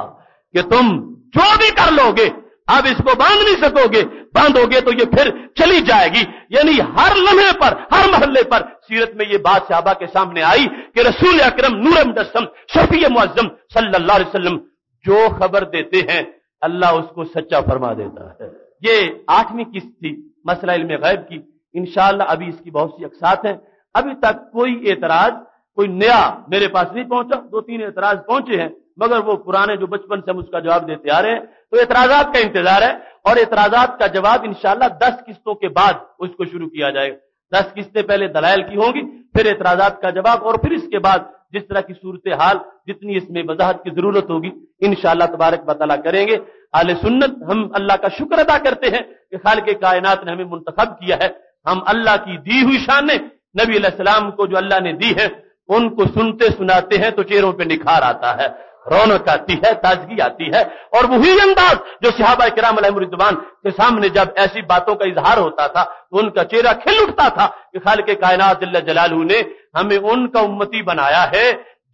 کہ تم جو بھی کر لو گے اب اس کو باندھ نہیں سکو گے، باندھو گے تو یہ پھر چلی جائے گی. یعنی ہر لمحے پر، ہر محلے پر سیرت میں یہ بات صحابہ کے سامنے آئی کہ رسول اکرم نور مجسم شفیع معظم صلی اللہ علیہ وسلم جو خبر دیتے ہیں اللہ اس کو سچا فرما دیتا ہے. یہ 8ویں قسط تھی مسئلہ علم غیب کی. انشاءاللہ ابھی اس کی بہت سی اقساط ہیں. ابھی تک کوئی اعتراض، کوئی نیا میرے پاس نہیں پہنچا. 2-3 اعتراض پہنچے ہیں مگر وہ پرانے جو بچپن سے ہم اس کا جواب دیتے آ رہے ہیں. تو اعتراضات کا انتظار ہے اور اعتراضات کا جواب انشاءاللہ 10 قسطوں کے بعد اس کو شروع کیا جائے گا. 10 قسطیں پہلے دلائل کی ہوں گی، پھر اعتراضات کا جواب، اور پھر اس کے بعد جس طرح کی صورتحال جتنی اس میں وضاحت کی ضرورت ہوگی انشاءاللہ تبارک و تعالی کریں گے. اہل سنت ہم اللہ کا شکر ادا کرتے ہیں کہ خالق کائنات نے ہمیں منتخب کیا ہے. ہم اللہ کی دی ہوئی شانیں نبی علیہ السلام کو جو اللہ نے دی ہے ان کو سنتے سناتے ہیں تو چہروں پہ نکھار آتا ہے، رونق آتی ہے، تازگی آتی ہے. اور وہی انداز جو صحابہ کرام علیہم رضوان کے سامنے جب ایسی باتوں کا اظہار ہوتا تھا تو ان کا چہرہ کھل اٹھتا تھا کہ خالق کائنات جل جلالہ نے ہمیں ان کا امتی بنایا ہے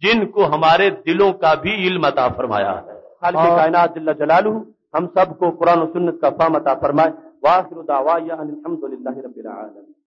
جن کو ہمارے دلوں کا بھی علم عطا فرمایا ہے. خالق کائنات جل جلالہ ہم سب کو قرآن و سنت کا فہم عطا فرمائے. وآخر دعوانا ان الحمد للہ رب العالمین.